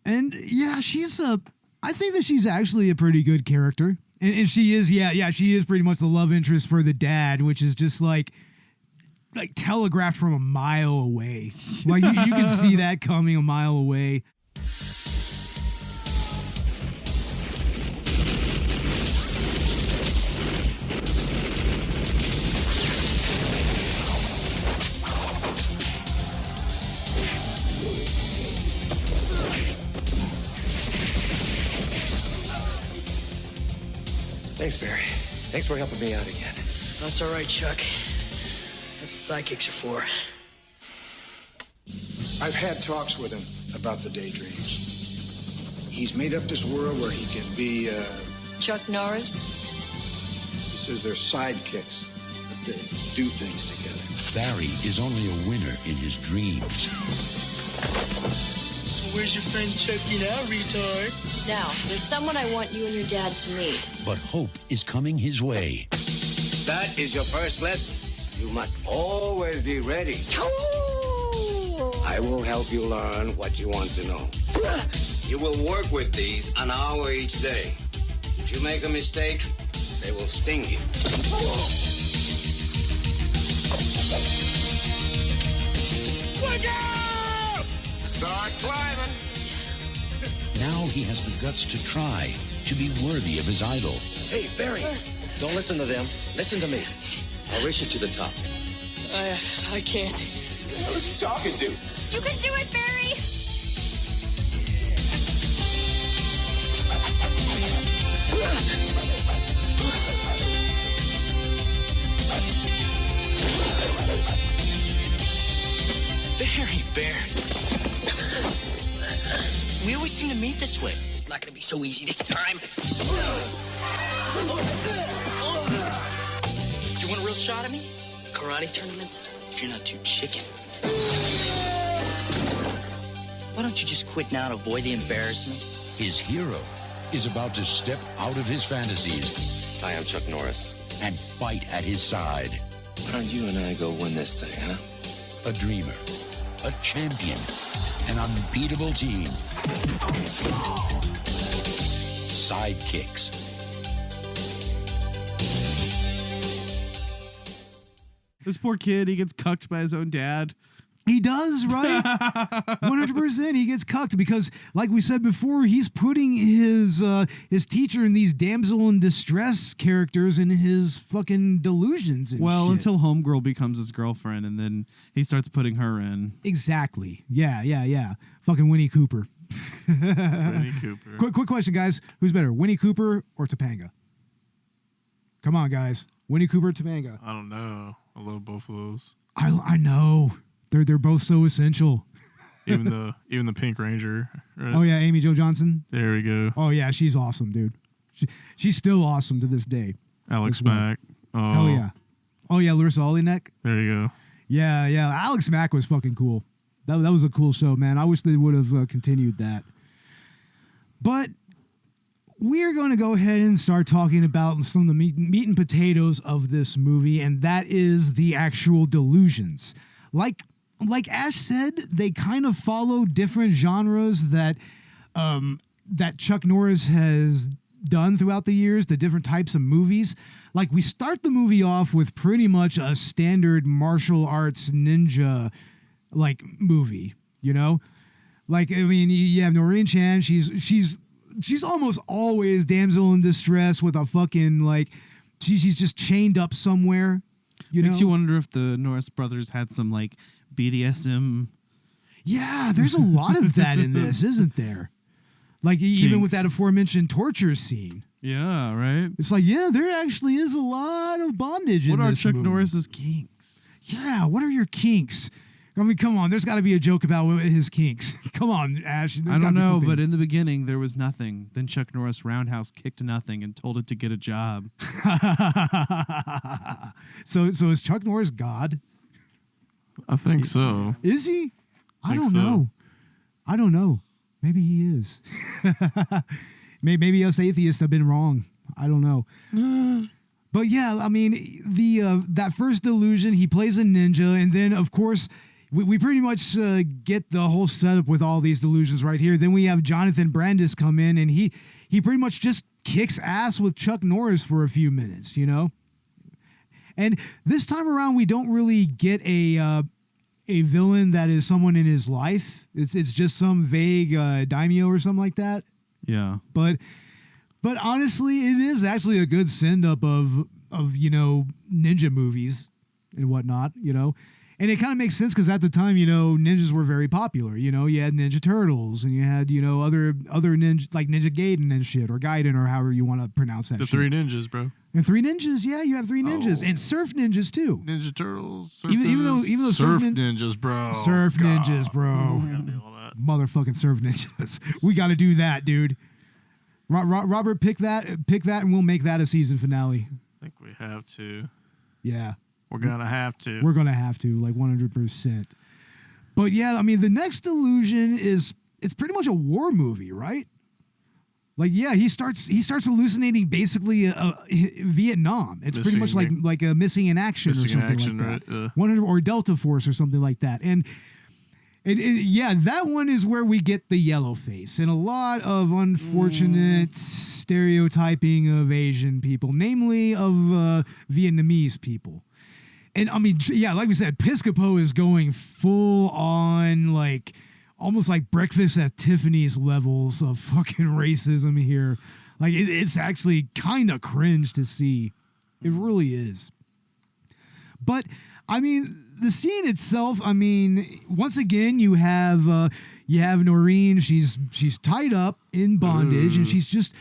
Speaker 6: And yeah, I think that she's actually a pretty good character. And she is, she is pretty much the love interest for the dad, which is just like telegraphed from a mile away. Like you can see that coming a mile away.
Speaker 9: Thanks, Barry. Thanks for helping me out again.
Speaker 10: That's all right, Chuck. That's what sidekicks are for.
Speaker 11: I've had talks with him about the daydreams. He's made up this world where he can be,
Speaker 10: Chuck Norris?
Speaker 11: He says they're sidekicks, but they do things together.
Speaker 12: Barry is only a winner in his dreams.
Speaker 10: So where's your friend Chucky now, retard?
Speaker 13: Now, there's someone I want you and your dad to meet.
Speaker 12: But hope is coming his way.
Speaker 9: That is your first lesson. You must always be ready. I will help you learn what you want to know. You will work with these an hour each day. If you make a mistake, they will sting you. Look out! Start climbing.
Speaker 12: Now he has the guts to try, to be worthy of his idol.
Speaker 9: Hey, Barry, don't listen to them. Listen to me. I'll race you to the top.
Speaker 10: I can't.
Speaker 9: Who's he talking to?
Speaker 13: You can do it, Barry!
Speaker 10: Barry. We always seem to meet this way. It's not going to be so easy this time. You want a real shot at me? Karate tournament? If you're not too chicken. Why don't you just quit now and avoid the embarrassment?
Speaker 12: His hero is about to step out of his fantasies.
Speaker 9: I am Chuck Norris.
Speaker 12: And fight at his side.
Speaker 9: Why don't you and I go win this thing, huh?
Speaker 12: A dreamer, a champion, an unbeatable team. Sidekicks.
Speaker 8: This poor kid, he gets cucked by his own dad.
Speaker 6: He does, right? 100%. He gets cucked because, like we said before, he's putting his teacher and these damsel in distress characters in his fucking delusions. And shit.
Speaker 8: Until Homegirl becomes his girlfriend, and then he starts putting her in.
Speaker 6: Exactly. Yeah. Fucking Winnie Cooper.
Speaker 7: Winnie Cooper.
Speaker 6: Quick question, guys. Who's better, Winnie Cooper or Topanga? Come on, guys. Winnie Cooper or Topanga?
Speaker 7: I don't know. I love both of those.
Speaker 6: I know. They're both so essential.
Speaker 7: Even the Pink Ranger. Right?
Speaker 6: Oh yeah, Amy Jo Johnson.
Speaker 7: There we go.
Speaker 6: Oh yeah, she's awesome, dude. She's still awesome to this day.
Speaker 7: Alex Mack. Oh.
Speaker 6: Hell yeah. Oh yeah, Larissa Oleynik.
Speaker 7: There you go.
Speaker 6: Yeah. Alex Mack was fucking cool. That was a cool show, man. I wish they would have continued that. But we're going to go ahead and start talking about some of the meat and potatoes of this movie, and that is the actual delusions. Like Ash said, they kind of follow different genres that Chuck Norris has done throughout the years, the different types of movies. Like, we start the movie off with pretty much a standard martial arts ninja movie, you know? Like, I mean, you have Noreen Chan, she's almost always damsel in distress with a fucking, she's just chained up somewhere.
Speaker 8: Makes you wonder if the Norris brothers had some, BDSM.
Speaker 6: Yeah, there's a lot of that in this, isn't there? Even with that aforementioned torture scene.
Speaker 8: Yeah, right?
Speaker 6: It's there actually is a lot of bondage in this
Speaker 8: What are Chuck
Speaker 6: movie.
Speaker 8: Norris's kinks?
Speaker 6: Yeah, what are your kinks? I mean, come on, there's got to be a joke about his kinks. Come on, Ash.
Speaker 8: I don't know, but in the beginning, there was nothing. Then Chuck Norris roundhouse kicked nothing and told it to get a job.
Speaker 6: So is Chuck Norris God?
Speaker 7: I think so.
Speaker 6: Is he? I don't
Speaker 7: so.
Speaker 6: know. I don't know. Maybe he is. Maybe us atheists have been wrong. I don't know. But yeah, I mean, the that first delusion, he plays a ninja, and then of course we pretty much get the whole setup with all these delusions right here. Then we have Jonathan Brandis come in, and he pretty much just kicks ass with Chuck Norris for a few minutes, you know. And this time around, we don't really get a villain that is someone in his life. It's just some vague daimyo or something like that.
Speaker 8: Yeah,
Speaker 6: but honestly, it is actually a good send up of you know, ninja movies and whatnot, you know. And it kind of makes sense because at the time, you know, ninjas were very popular. You know, you had Ninja Turtles and you had, you know, other ninja, like Ninja Gaiden and shit, or Gaiden, or however you want to pronounce that.
Speaker 7: The
Speaker 6: shit.
Speaker 7: Three Ninjas, bro.
Speaker 6: And Three Ninjas, yeah, you have Three Ninjas and Surf Ninjas too.
Speaker 7: Ninja Turtles.
Speaker 6: Even though
Speaker 7: Surf Ninjas, bro.
Speaker 6: Surf Ninjas, bro. Motherfucking Surf Ninjas. We got to do that, dude. Robert, pick that, and we'll make that a season finale.
Speaker 7: I think we have to.
Speaker 6: Yeah.
Speaker 7: We're going to have to.
Speaker 6: We're going to have to, like 100%. But yeah, I mean, the next delusion it's pretty much a war movie, right? Like, yeah, he starts hallucinating basically Vietnam. It's pretty much like a missing in action or something like that. 100 or Delta Force or something like that. And yeah, that one is where we get the yellow face and a lot of unfortunate stereotyping of Asian people, namely of Vietnamese people. And I mean, yeah, like we said, Piscopo is going full on, like, almost like Breakfast at Tiffany's levels of fucking racism here. Like, it's actually kind of cringe to see. It really is. But, I mean, the scene itself, I mean, once again, you have Noreen. She's tied up in bondage, and she's just,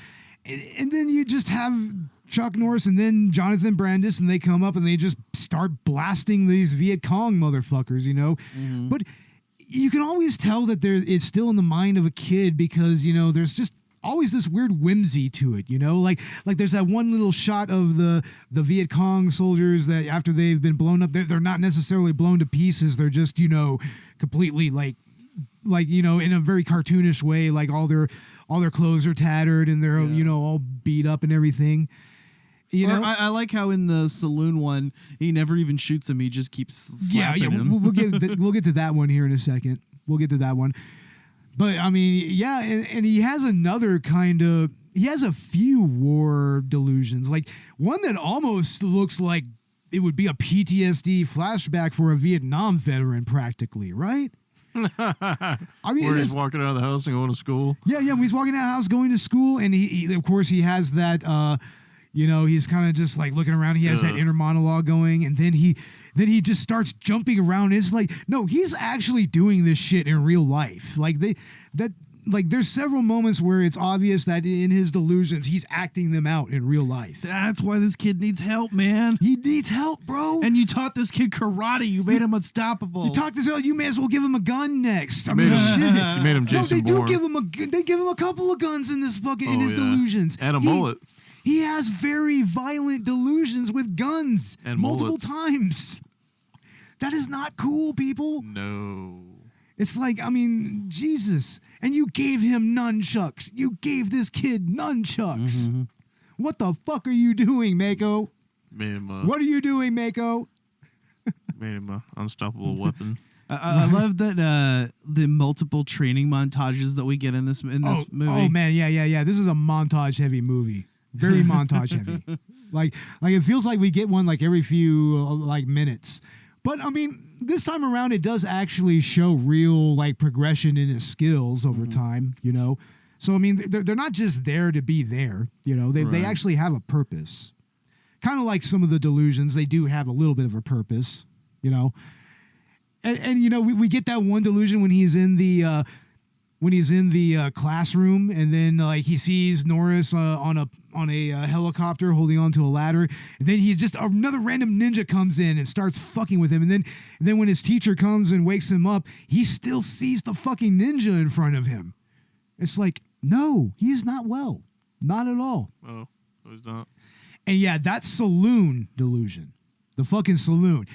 Speaker 6: and then you just have Chuck Norris and then Jonathan Brandis, and they come up and they just start blasting these Viet Cong motherfuckers, you know. Mm-hmm. But you can always tell that it's still in the mind of a kid because, you know, there's just always this weird whimsy to it, you know. Like there's that one little shot of the Viet Cong soldiers that after they've been blown up, they're not necessarily blown to pieces. They're just, you know, completely like you know, in a very cartoonish way, like all their clothes are tattered and they're you know, all beat up and everything. You know,
Speaker 8: I like how in the saloon one, he never even shoots him. He just keeps slapping him.
Speaker 6: We'll get to that one here in a second. We'll get to that one. But I mean, yeah, and he has another he has a few war delusions. Like one that almost looks like it would be a PTSD flashback for a Vietnam veteran practically, right?
Speaker 7: I mean, where he's walking out of the house and going to school.
Speaker 6: Yeah, when he's walking out of the house going to school, and he of course he has that you know, he's kind of just like looking around. He has that inner monologue going, and then he just starts jumping around. It's like, no, he's actually doing this shit in real life. Like there's several moments where it's obvious that in his delusions, he's acting them out in real life.
Speaker 8: That's why this kid needs help, man.
Speaker 6: He needs help, bro.
Speaker 8: And you taught this kid karate. You made him unstoppable.
Speaker 6: You taught this. You may as well give him a gun next. I mean,
Speaker 7: you made him Jason
Speaker 6: No, they
Speaker 7: Bourne.
Speaker 6: They give him a couple of guns in this fucking in his delusions
Speaker 7: and a mullet.
Speaker 6: He has very violent delusions with guns
Speaker 7: and
Speaker 6: multiple times. That is not cool, people.
Speaker 7: No.
Speaker 6: It's like, I mean, Jesus. And you gave him nunchucks. You gave this kid nunchucks. Mm-hmm. What the fuck are you doing, Mako? What are you doing, Mako?
Speaker 7: Made him an unstoppable weapon.
Speaker 8: I love that the multiple training montages that we get in this movie.
Speaker 6: Oh man, yeah. This is a montage heavy movie. Very montage heavy. Like it feels like we get one like every few like minutes. But I mean, this time around it does actually show real like progression in his skills over time, you know. So I mean, they're not just there to be there, you know. They actually have a purpose. Kind of like some of the delusions, they do have a little bit of a purpose, you know. And you know, we get that one delusion when he's in the classroom, and then like he sees Norris on a helicopter holding onto a ladder, and then he's just another random ninja comes in and starts fucking with him, and then when his teacher comes and wakes him up, he still sees the fucking ninja in front of him. It's like, no, he's not well, not at all.
Speaker 7: Oh, no, he's not. And
Speaker 6: yeah, that saloon delusion, the fucking saloon.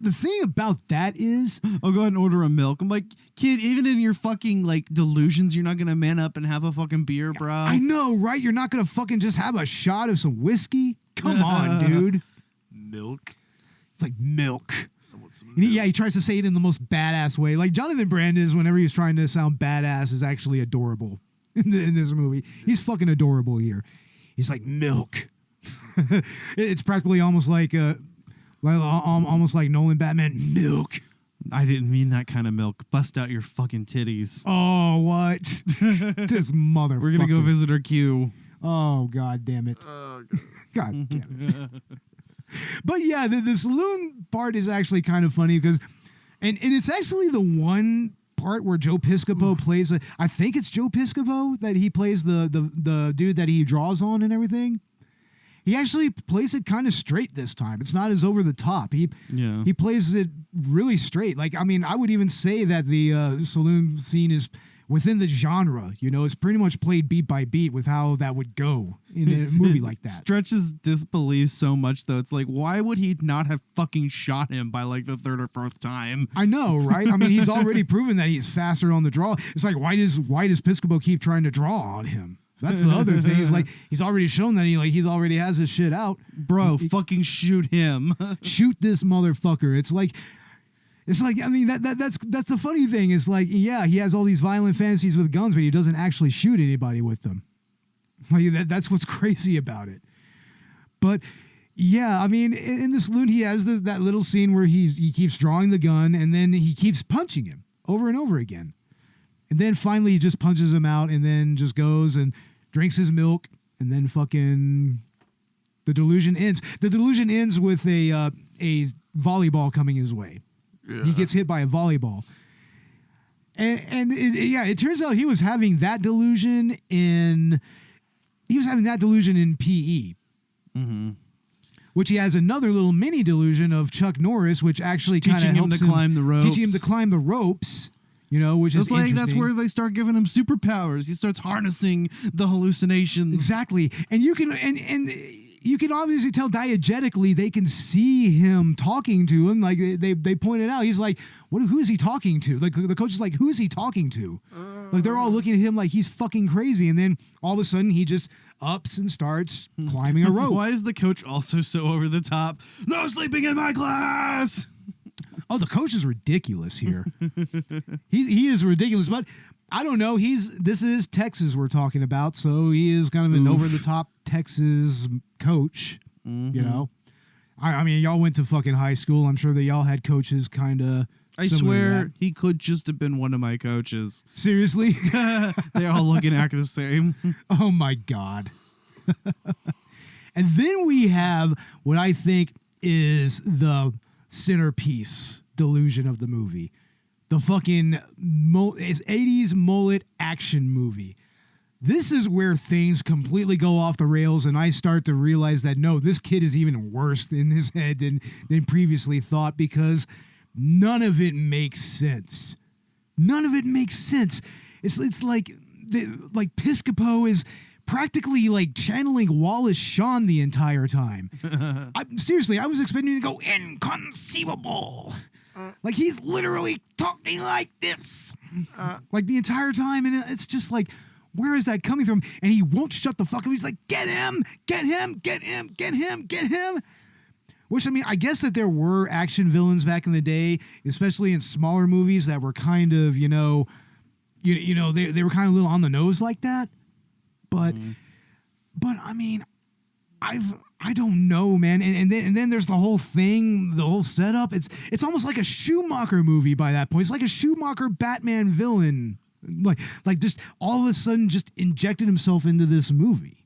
Speaker 6: the thing about that is,
Speaker 8: I'll go ahead and order a milk. I'm like, kid, even in your fucking like delusions, you're not gonna man up and have a fucking beer, bro.
Speaker 6: I know, right? You're not gonna fucking just have a shot of some whiskey. Come on, dude.
Speaker 7: Milk.
Speaker 6: It's like milk. And he tries to say it in the most badass way. Like Jonathan Brandis, whenever he's trying to sound badass, is actually adorable in this movie. He's fucking adorable here. He's like milk. It's practically almost like almost like Nolan Batman. Milk.
Speaker 8: I didn't mean that kind of milk. Bust out your fucking titties.
Speaker 6: Oh, what? This motherfucker.
Speaker 8: We're gonna go visit our queue.
Speaker 6: Oh, god damn it.
Speaker 7: Oh,
Speaker 6: God damn it. But yeah, the saloon part is actually kind of funny because, and it's actually the one part where Joe Piscopo plays. I think it's Joe Piscopo that he plays the dude that he draws on and everything. He actually plays it kind of straight this time. It's not as over the top. He plays it really straight. Like, I mean, I would even say that the saloon scene is within the genre. You know, it's pretty much played beat by beat with how that would go in a movie like that.
Speaker 8: Stretches disbelief so much, though. It's like, why would he not have fucking shot him by like the third or fourth time?
Speaker 6: I know, right? I mean, he's already proven that he's faster on the draw. It's like, why does Piscopo keep trying to draw on him? That's the other thing. Is like he's already shown that he's already has his shit out.
Speaker 8: Bro, fucking shoot him.
Speaker 6: Shoot this motherfucker. It's like I mean that's the funny thing. Is like, yeah, he has all these violent fantasies with guns, but he doesn't actually shoot anybody with them. Like that's what's crazy about it. But yeah, I mean, in the saloon he has that little scene where he keeps drawing the gun and then he keeps punching him over and over again. And then finally he just punches him out and then just goes and drinks his milk, and then fucking the delusion ends. The delusion ends with a volleyball coming his way. Yeah. He gets hit by a volleyball. And it turns out he was having that delusion in PE. Mm-hmm. Which he has another little mini delusion of Chuck Norris, which actually kind of helps
Speaker 8: him to climb the ropes.
Speaker 6: Teaching him to climb the ropes. You know, which is like
Speaker 8: that's where they start giving him superpowers. He starts harnessing the hallucinations.
Speaker 6: Exactly, and you can you can obviously tell diegetically they can see him talking to him. Like they pointed out, he's like, who is he talking to? Like the coach is like, who is he talking to? Like they're all looking at him like he's fucking crazy, and then all of a sudden he just ups and starts climbing a rope.
Speaker 8: Why is the coach also so over the top? No sleeping in my class.
Speaker 6: Oh, the coach is ridiculous here. he is ridiculous, but I don't know. This is Texas we're talking about, so he is kind of an over-the-top Texas coach. Mm-hmm. You know, I mean, y'all went to fucking high school. I'm sure that y'all had coaches kind of.
Speaker 8: I swear he could just have been one of my coaches.
Speaker 6: Seriously,
Speaker 8: they all look and act the same.
Speaker 6: Oh my god! And then we have what I think is the centerpiece delusion of the movie, the fucking 80s mullet action movie. This is where things completely go off the rails, and I start to realize that no, this kid is even worse in his head than previously thought, because none of it makes sense. None of it makes sense. It's like Piscopo is practically like channeling Wallace Shawn the entire time. Seriously, I was expecting to go inconceivable. Like he's literally talking like this, like the entire time, and it's just like, where is that coming from? And he won't shut the fuck up. He's like, get him, get him, get him, get him, get him. Which, I mean, I guess that there were action villains back in the day, especially in smaller movies that were kind of, they were kind of a little on the nose like that. But I mean, I don't know, man. And then there's the whole thing, the whole setup. It's almost like a Schumacher movie by that point. It's like a Schumacher Batman villain, like just all of a sudden just injected himself into this movie.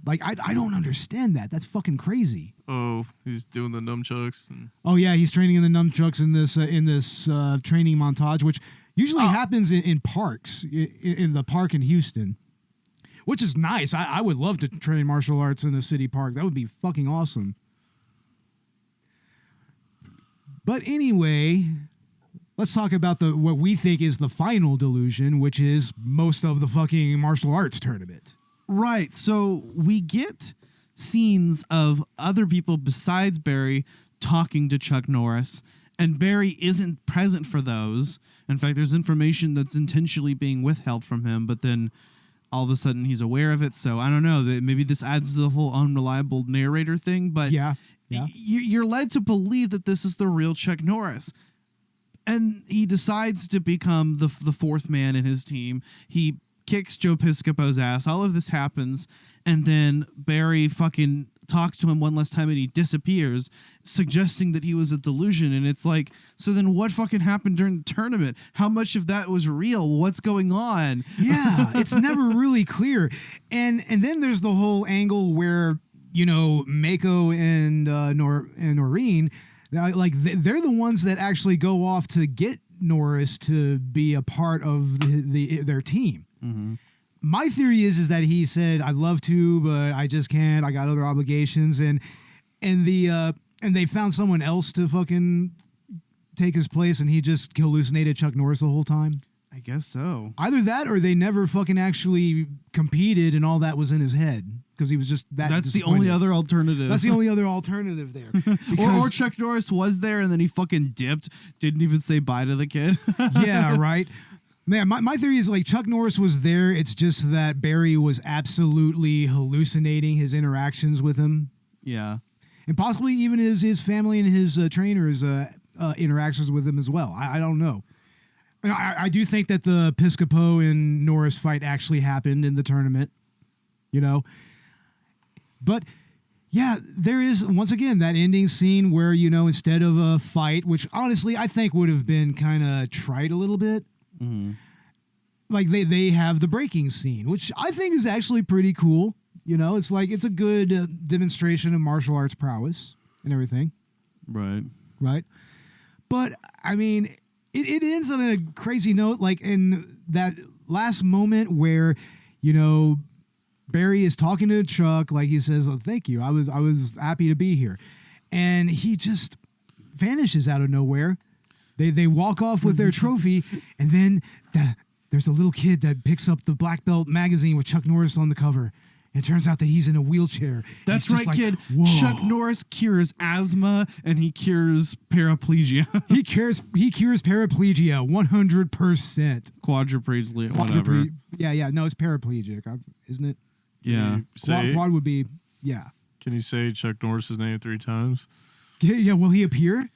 Speaker 6: Like I don't understand that. That's fucking crazy.
Speaker 7: Oh, he's doing the nunchucks.
Speaker 6: Oh yeah, he's training in the nunchucks in this training montage, which usually happens in parks, in the park in Houston. Which is nice. I would love to train martial arts in a city park. That would be fucking awesome. But anyway, let's talk about what we think is the final delusion, which is most of the fucking martial arts tournament.
Speaker 8: Right. So we get scenes of other people besides Barry talking to Chuck Norris, and Barry isn't present for those. In fact, there's information that's intentionally being withheld from him, but then all of a sudden he's aware of it. So I don't know, maybe this adds to the whole unreliable narrator thing, but you're led to believe that this is the real Chuck Norris. And he decides to become the fourth man in his team. He kicks Joe Piscopo's ass. All of this happens. And then Barry fucking talks to him one last time and he disappears, suggesting that he was a delusion. And it's like, so then what fucking happened during the tournament? How much of that was real? What's going on?
Speaker 6: Yeah, it's never really clear. And then there's the whole angle where, you know, Mako and Noreen, like they're the ones that actually go off to get Norris to be a part of their team.
Speaker 8: Mm-hmm.
Speaker 6: My theory is that he said, "I'd love to, but I just can't. I got other obligations," and they found someone else to fucking take his place, and he just hallucinated Chuck Norris the whole time.
Speaker 8: I guess so.
Speaker 6: Either that, or they never fucking actually competed, and all that was in his head because he was just that.
Speaker 8: That's the only other alternative.
Speaker 6: That's the only other alternative there.
Speaker 8: Or Chuck Norris was there and then he fucking dipped, didn't even say bye to the kid.
Speaker 6: Yeah, right. Man, my theory is like Chuck Norris was there. It's just that Barry was absolutely hallucinating his interactions with him.
Speaker 8: Yeah.
Speaker 6: And possibly even his family and his trainers' interactions with him as well. I don't know. I do think that the Piscopo and Norris fight actually happened in the tournament, you know. But yeah, there is once again that ending scene where, you know, instead of a fight, which honestly I think would have been kind of trite a little bit, like they have the breaking scene, which I think is actually pretty cool. You know, it's like it's a good demonstration of martial arts prowess and everything.
Speaker 8: Right.
Speaker 6: Right. But I mean, it ends on a crazy note, like in that last moment where, you know, Barry is talking to Chuck, like he says, "Oh, thank you. I was happy to be here," and he just vanishes out of nowhere. They walk off with their trophy, and then there's a little kid that picks up the Black Belt magazine with Chuck Norris on the cover. And it turns out that he's in a wheelchair.
Speaker 8: That's right, kid.
Speaker 6: Whoa.
Speaker 8: Chuck Norris cures asthma and he cures paraplegia.
Speaker 6: he cures paraplegia 100%.
Speaker 8: Quadriplegia, whatever.
Speaker 6: Yeah. No, it's paraplegic, isn't it?
Speaker 8: Yeah.
Speaker 6: Quad would be, yeah.
Speaker 7: Can you say Chuck Norris's name 3 times?
Speaker 6: Yeah. Will he appear?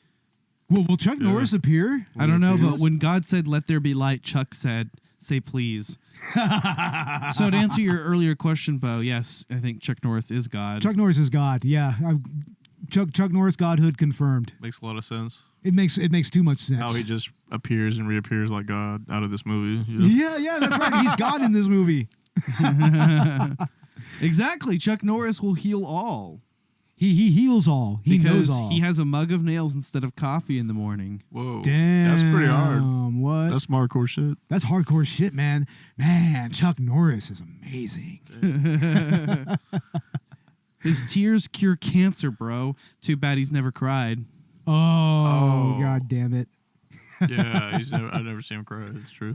Speaker 6: Will Chuck Norris appear?
Speaker 8: I don't know, but when God said, "Let there be light," Chuck said, "Say please." So to answer your earlier question, Bo, yes, I think Chuck Norris is God.
Speaker 6: Chuck Norris is God. Yeah, Chuck Norris godhood confirmed.
Speaker 7: Makes a lot of sense.
Speaker 6: It makes too much sense.
Speaker 7: How he just appears and reappears like God out of this movie. You know?
Speaker 6: Yeah, that's right. He's God in this movie.
Speaker 8: Exactly. Chuck Norris will heal all.
Speaker 6: He heals all. He knows all.
Speaker 8: He has a mug of nails instead of coffee in the morning.
Speaker 7: Whoa.
Speaker 6: Damn.
Speaker 7: That's pretty hard.
Speaker 6: What?
Speaker 7: That's some hardcore shit.
Speaker 6: That's hardcore shit, man. Man, Chuck Norris is amazing.
Speaker 8: His tears cure cancer, bro. Too bad he's never cried.
Speaker 6: Oh. God damn it.
Speaker 7: Yeah, I've never seen him cry. It's true.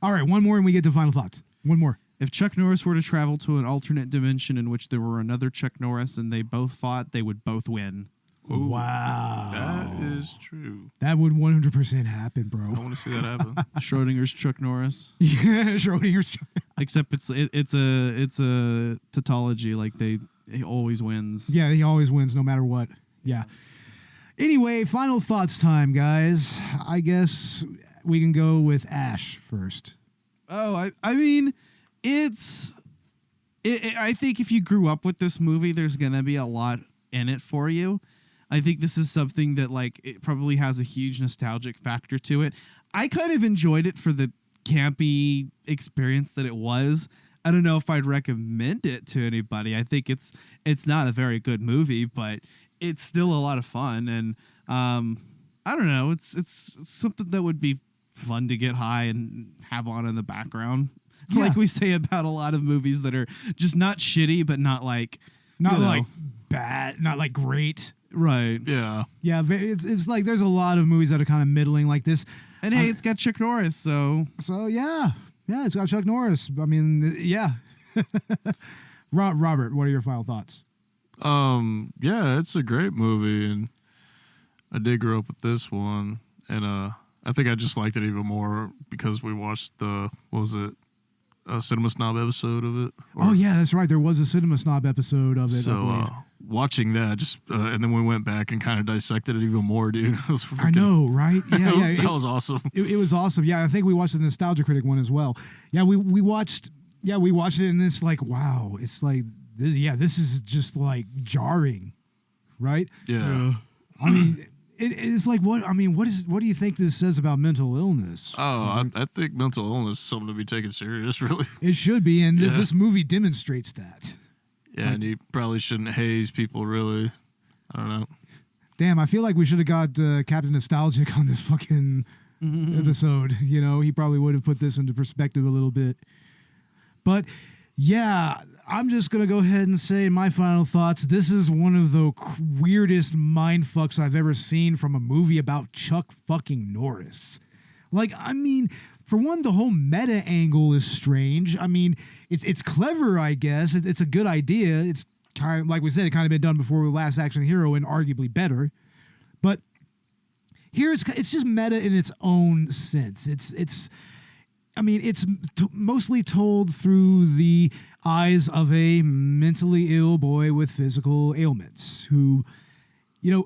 Speaker 6: All right, one more and we get to final thoughts. One more.
Speaker 8: If Chuck Norris were to travel to an alternate dimension in which there were another Chuck Norris and they both fought, they would both win.
Speaker 7: Ooh,
Speaker 6: wow.
Speaker 7: That is true.
Speaker 6: That would 100% happen, bro.
Speaker 7: I want to see that happen.
Speaker 8: Schrodinger's Chuck Norris.
Speaker 6: Yeah, Schrodinger's Chuck.
Speaker 8: Except it's a tautology, like he always wins.
Speaker 6: Yeah, he always wins no matter what. Yeah. Anyway, final thoughts time, guys. I guess we can go with Ash first.
Speaker 8: Oh, I mean, I think if you grew up with this movie, there's going to be a lot in it for you. I think this is something that, like, it probably has a huge nostalgic factor to it. I kind of enjoyed it for the campy experience that it was. I don't know if I'd recommend it to anybody. I think it's not a very good movie, but it's still a lot of fun. And I don't know, it's something that would be fun to get high and have on in the background. Yeah. Like we say about a lot of movies that are just not shitty, but not like
Speaker 6: bad, not like great.
Speaker 8: Right.
Speaker 7: Yeah.
Speaker 6: Yeah. It's like there's a lot of movies that are kind of middling like this.
Speaker 8: And hey, it's got Chuck Norris, so
Speaker 6: yeah, it's got Chuck Norris. I mean, yeah. Robert, what are your final thoughts?
Speaker 7: Yeah, it's a great movie, and I did grow up with this one, and I think I just liked it even more because we watched a Cinema Snob episode of it.
Speaker 6: Oh yeah, that's right. There was a Cinema Snob episode of it.
Speaker 7: So watching that, just and then we went back and kind of dissected it even more, dude. It was
Speaker 6: I know, right? Yeah,
Speaker 7: that was awesome.
Speaker 6: It was awesome. Yeah, I think we watched the Nostalgia Critic one as well. Yeah, we watched it, and it's like, wow, it's like, this is just like jarring, right?
Speaker 7: Yeah.
Speaker 6: I mean, it's like, what do you think this says about mental illness?
Speaker 7: Oh, I think mental illness is something to be taken serious, really.
Speaker 6: It should be, and this movie demonstrates that.
Speaker 7: Yeah, and you probably shouldn't haze people, really. I don't know.
Speaker 6: Damn, I feel like we should have got Captain Nostalgic on this fucking episode. You know, he probably would have put this into perspective a little bit. But yeah, I'm just going to go ahead and say my final thoughts. This is one of the weirdest mindfucks I've ever seen from a movie about Chuck fucking Norris. Like, I mean, for one, the whole meta angle is strange. I mean, it's clever, I guess. It's a good idea. It's kind of, like we said, it kind of been done before with Last Action Hero and arguably better. But here it's just meta in its own sense. It's mostly told through the eyes of a mentally ill boy with physical ailments who,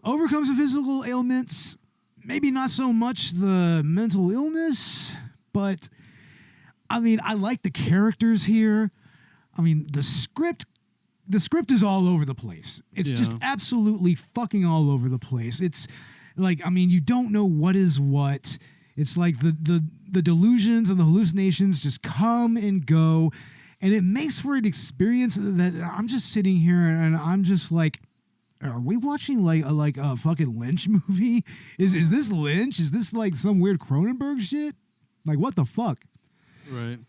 Speaker 6: overcomes the physical ailments, maybe not so much the mental illness, but I mean, I like the characters here. I mean, the script is all over the place. It's just absolutely fucking all over the place. It's like, I mean, you don't know what is what. It's like the delusions and the hallucinations just come and go, and it makes for an experience that I'm just sitting here and I'm just like, are we watching like a fucking Lynch movie? Is this Lynch? Is this like some weird Cronenberg shit? Like, what the fuck?
Speaker 8: Right.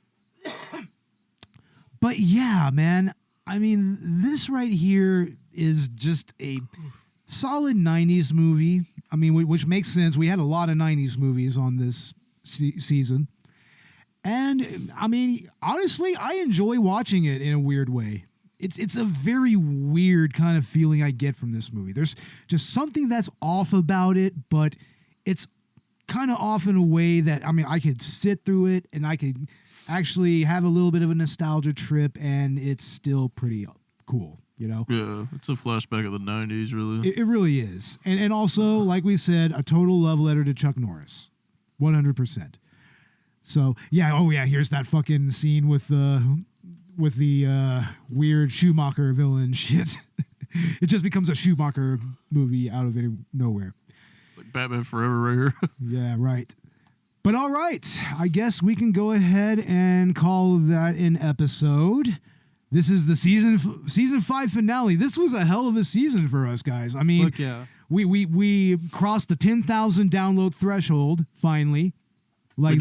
Speaker 6: But yeah, man, I mean, this right here is just a solid 90s movie. I mean, which makes sense. We had a lot of 90s movies on this season. And, I mean, honestly, I enjoy watching it in a weird way. It's a very weird kind of feeling I get from this movie. There's just something that's off about it, but it's kind of off in a way that, I mean, I could sit through it and I could actually have a little bit of a nostalgia trip, and it's still pretty cool, Yeah,
Speaker 7: it's a flashback of the 90s, really.
Speaker 6: It really is. And also, like we said, a total love letter to Chuck Norris. 100%. So, yeah, here's that fucking scene with the weird Schumacher villain shit. It just becomes a Schumacher movie out of nowhere.
Speaker 7: It's like Batman Forever right here.
Speaker 6: Yeah, right. But all right, I guess we can go ahead and call that an episode. This is the season 5 finale. This was a hell of a season for us, guys. I mean,
Speaker 8: Fuck yeah.
Speaker 6: we crossed the 10,000 download threshold finally. Like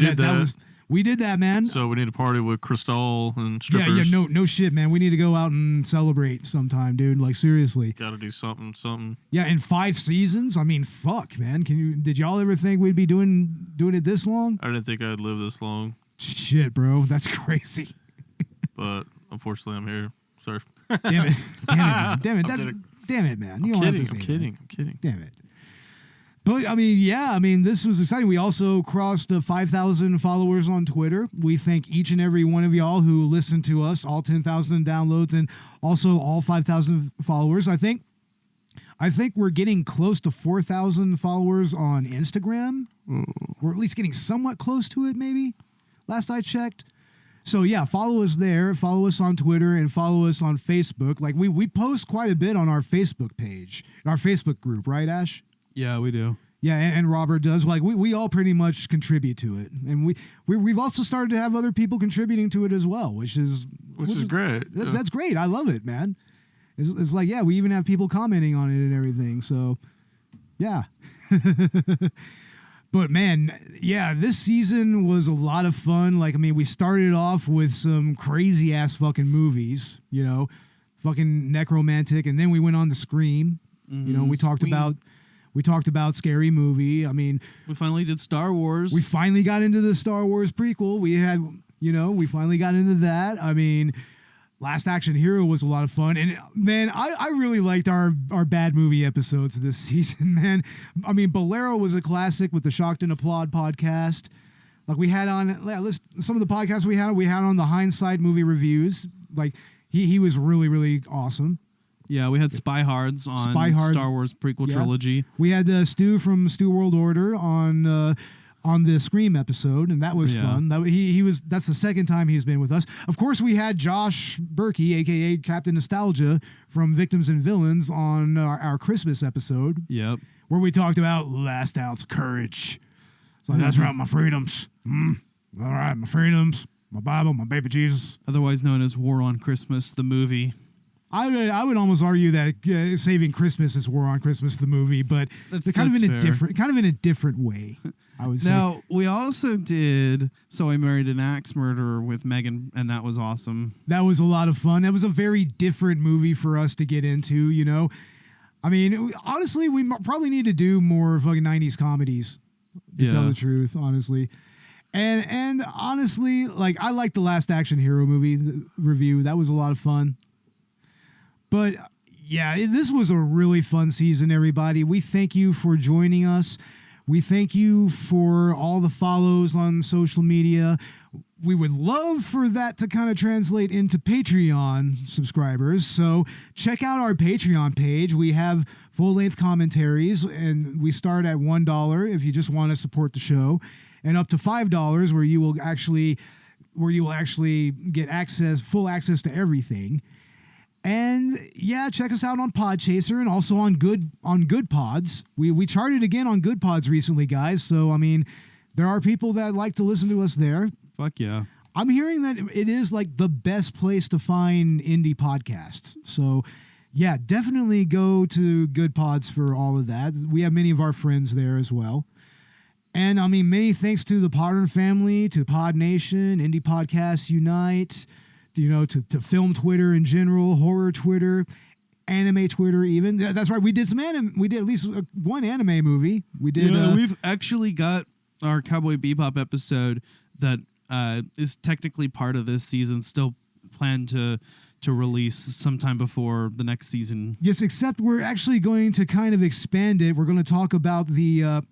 Speaker 6: we did that, man.
Speaker 7: So we need to party with Cristal and strippers.
Speaker 6: Yeah, no shit, man. We need to go out and celebrate sometime, dude. Like, seriously.
Speaker 7: Got to do something.
Speaker 6: Yeah, in 5 seasons. I mean, fuck, man. Did y'all ever think we'd be doing it this long?
Speaker 7: I didn't think I'd live this long.
Speaker 6: Shit, bro. That's crazy.
Speaker 7: But unfortunately, I'm here. Sorry.
Speaker 6: Damn it. Damn it, man. You don't have to say
Speaker 7: I'm kidding.
Speaker 6: Damn it. But, I mean, this was exciting. We also crossed 5,000 followers on Twitter. We thank each and every one of y'all who listened to us, all 10,000 downloads, and also all 5,000 followers. I think we're getting close to 4,000 followers on Instagram. We're at least getting somewhat close to it, maybe, last I checked. So, yeah, follow us there, follow us on Twitter, and follow us on Facebook. Like, we post quite a bit on our Facebook page, our Facebook group, right, Ash?
Speaker 8: Yeah, we do.
Speaker 6: Yeah, and Robert does. Like, we all pretty much contribute to it. And we've also started to have other people contributing to it as well, which is
Speaker 7: great.
Speaker 6: That's great. I love it, man. It's like, yeah, we even have people commenting on it and everything. So, yeah. But, man, yeah, this season was a lot of fun. Like, I mean, we started off with some crazy-ass fucking movies, fucking Necromantic, and then we went on to Scream.
Speaker 8: Mm-hmm.
Speaker 6: We talked about Scary Movie. I mean,
Speaker 8: we finally did Star Wars.
Speaker 6: We finally got into the Star Wars prequel. We finally got into that. I mean, Last Action Hero was a lot of fun. And man, I really liked our bad movie episodes this season, man. I mean, Bolero was a classic with the Shocked and Applaud podcast. Like we had on some of the podcasts we had on the Hindsight movie reviews. Like he was really, really awesome.
Speaker 8: Yeah, we had Spy Hards on Star Wars prequel trilogy.
Speaker 6: We had Stu from Stu World Order on the Scream episode, and that was fun. That's the second time he's been with us. Of course, we had Josh Berkey, aka Captain Nostalgia, from Victims and Villains on our Christmas episode.
Speaker 8: Yep,
Speaker 6: where we talked about last ounce of courage. So that's right, my freedoms. All right, my freedoms, my Bible, my baby Jesus.
Speaker 8: Otherwise known as War on Christmas, the movie.
Speaker 6: I would almost argue that Saving Christmas is War on Christmas, the movie, but they're kind of in a different way. I would say.
Speaker 8: Now we also did So I Married an Axe Murderer with Megan, and that was awesome.
Speaker 6: That was a lot of fun. That was a very different movie for us to get into. You know, I mean, honestly, we probably need to do more fucking 90s comedies. To tell the truth, honestly. And honestly, like I liked the Last Action Hero movie review. That was a lot of fun. But yeah, this was a really fun season, everybody. We thank you for joining us. We thank you for all the follows on social media. We would love for that to kind of translate into Patreon subscribers. So check out our Patreon page. We have full-length commentaries, and we start at $1 if you just want to support the show, and up to $5 where you will actually get full access to everything. And yeah, check us out on Podchaser and also on Good Pods. We charted again on Good Pods recently, guys. So I mean, there are people that like to listen to us there.
Speaker 8: Fuck yeah.
Speaker 6: I'm hearing that it is like the best place to find indie podcasts. So yeah, definitely go to Good Pods for all of that. We have many of our friends there as well. And I mean, many thanks to the Podern family, to Pod Nation, Indie Podcasts Unite, you know, to film Twitter in general, horror Twitter, anime Twitter even. That's right. We did some anime. We did at least one anime movie. We did.
Speaker 8: Yeah, we've actually got our Cowboy Bebop episode that is technically part of this season, still planned to release sometime before the next season.
Speaker 6: Yes, except we're actually going to kind of expand it. We're going to talk about the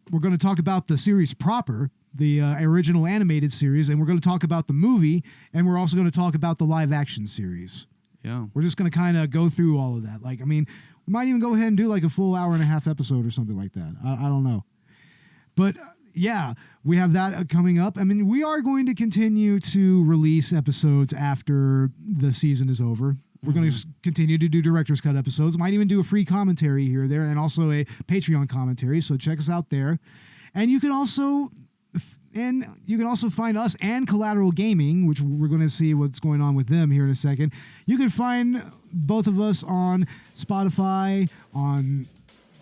Speaker 6: series proper, the original animated series, and we're going to talk about the movie, and we're also going to talk about the live action series.
Speaker 8: Yeah.
Speaker 6: We're just going to kind of go through all of that. Like, I mean, we might even go ahead and do like a full hour and a half episode or something like that. I don't know. But yeah, we have that coming up. I mean, we are going to continue to release episodes after the season is over. We're going to continue to do director's cut episodes. Might even do a free commentary here or there, and also a Patreon commentary. So check us out there. And you can also find us and Collateral Gaming, which we're going to see what's going on with them here in a second. You can find both of us on Spotify, on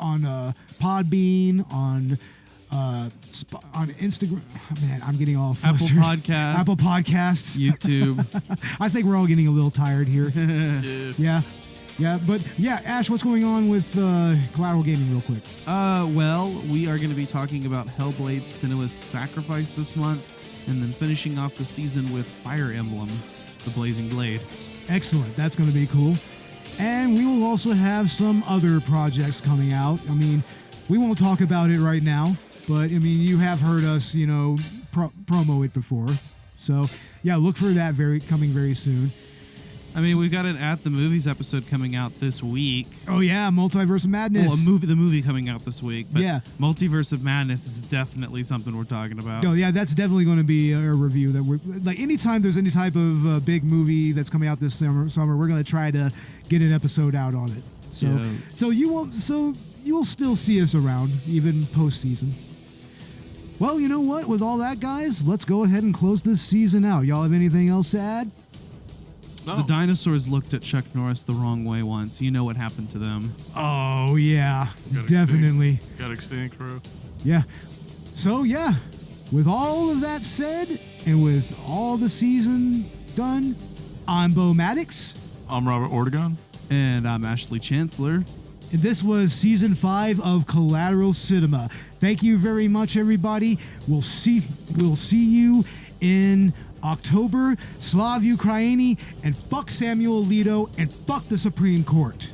Speaker 6: Podbean, on Instagram. Man, I'm getting all flustered. Apple Podcasts,
Speaker 8: YouTube.
Speaker 6: I think we're all getting a little tired here. Yeah. But yeah, Ash, what's going on with Collateral Gaming real quick?
Speaker 8: Well, we are going to be talking about Hellblade: Senua's Sacrifice this month, and then finishing off the season with Fire Emblem: The Blazing Blade.
Speaker 6: Excellent. That's going to be cool. And we will also have some other projects coming out. I mean, we won't talk about it right now, but I mean, you have heard us, you know, promo it before. So yeah, look for that coming very soon.
Speaker 8: I mean, we've got an At the Movies episode coming out this week.
Speaker 6: Oh yeah, Multiverse of Madness.
Speaker 8: Well, the movie coming out this week. But yeah, Multiverse of Madness is definitely something we're talking about.
Speaker 6: Oh yeah, that's definitely going to be a review that we're like. Anytime there's any type of big movie that's coming out this summer, we're going to try to get an episode out on it. So you will still see us around even post-season. Well, you know what? With all that, guys, let's go ahead and close this season out. Y'all have anything else to add?
Speaker 8: No. The dinosaurs looked at Chuck Norris the wrong way once. You know what happened to them.
Speaker 6: Oh, yeah. Definitely.
Speaker 7: Got extinct, bro.
Speaker 6: Yeah. So, yeah. With all of that said, and with all the season done, I'm Bo Maddox.
Speaker 7: I'm Robert Ortegon.
Speaker 8: And I'm Ashley Chancellor.
Speaker 6: And this was Season 5 of Collateral Cinema. Thank you very much, everybody. We'll see you in October, Slav Ukraini, and fuck Samuel Alito, and fuck the Supreme Court.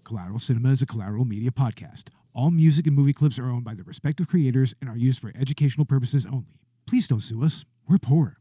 Speaker 6: Collateral Cinema is a Collateral Media podcast. All music and movie clips are owned by their respective creators and are used for educational purposes only. Please don't sue us. We're poor.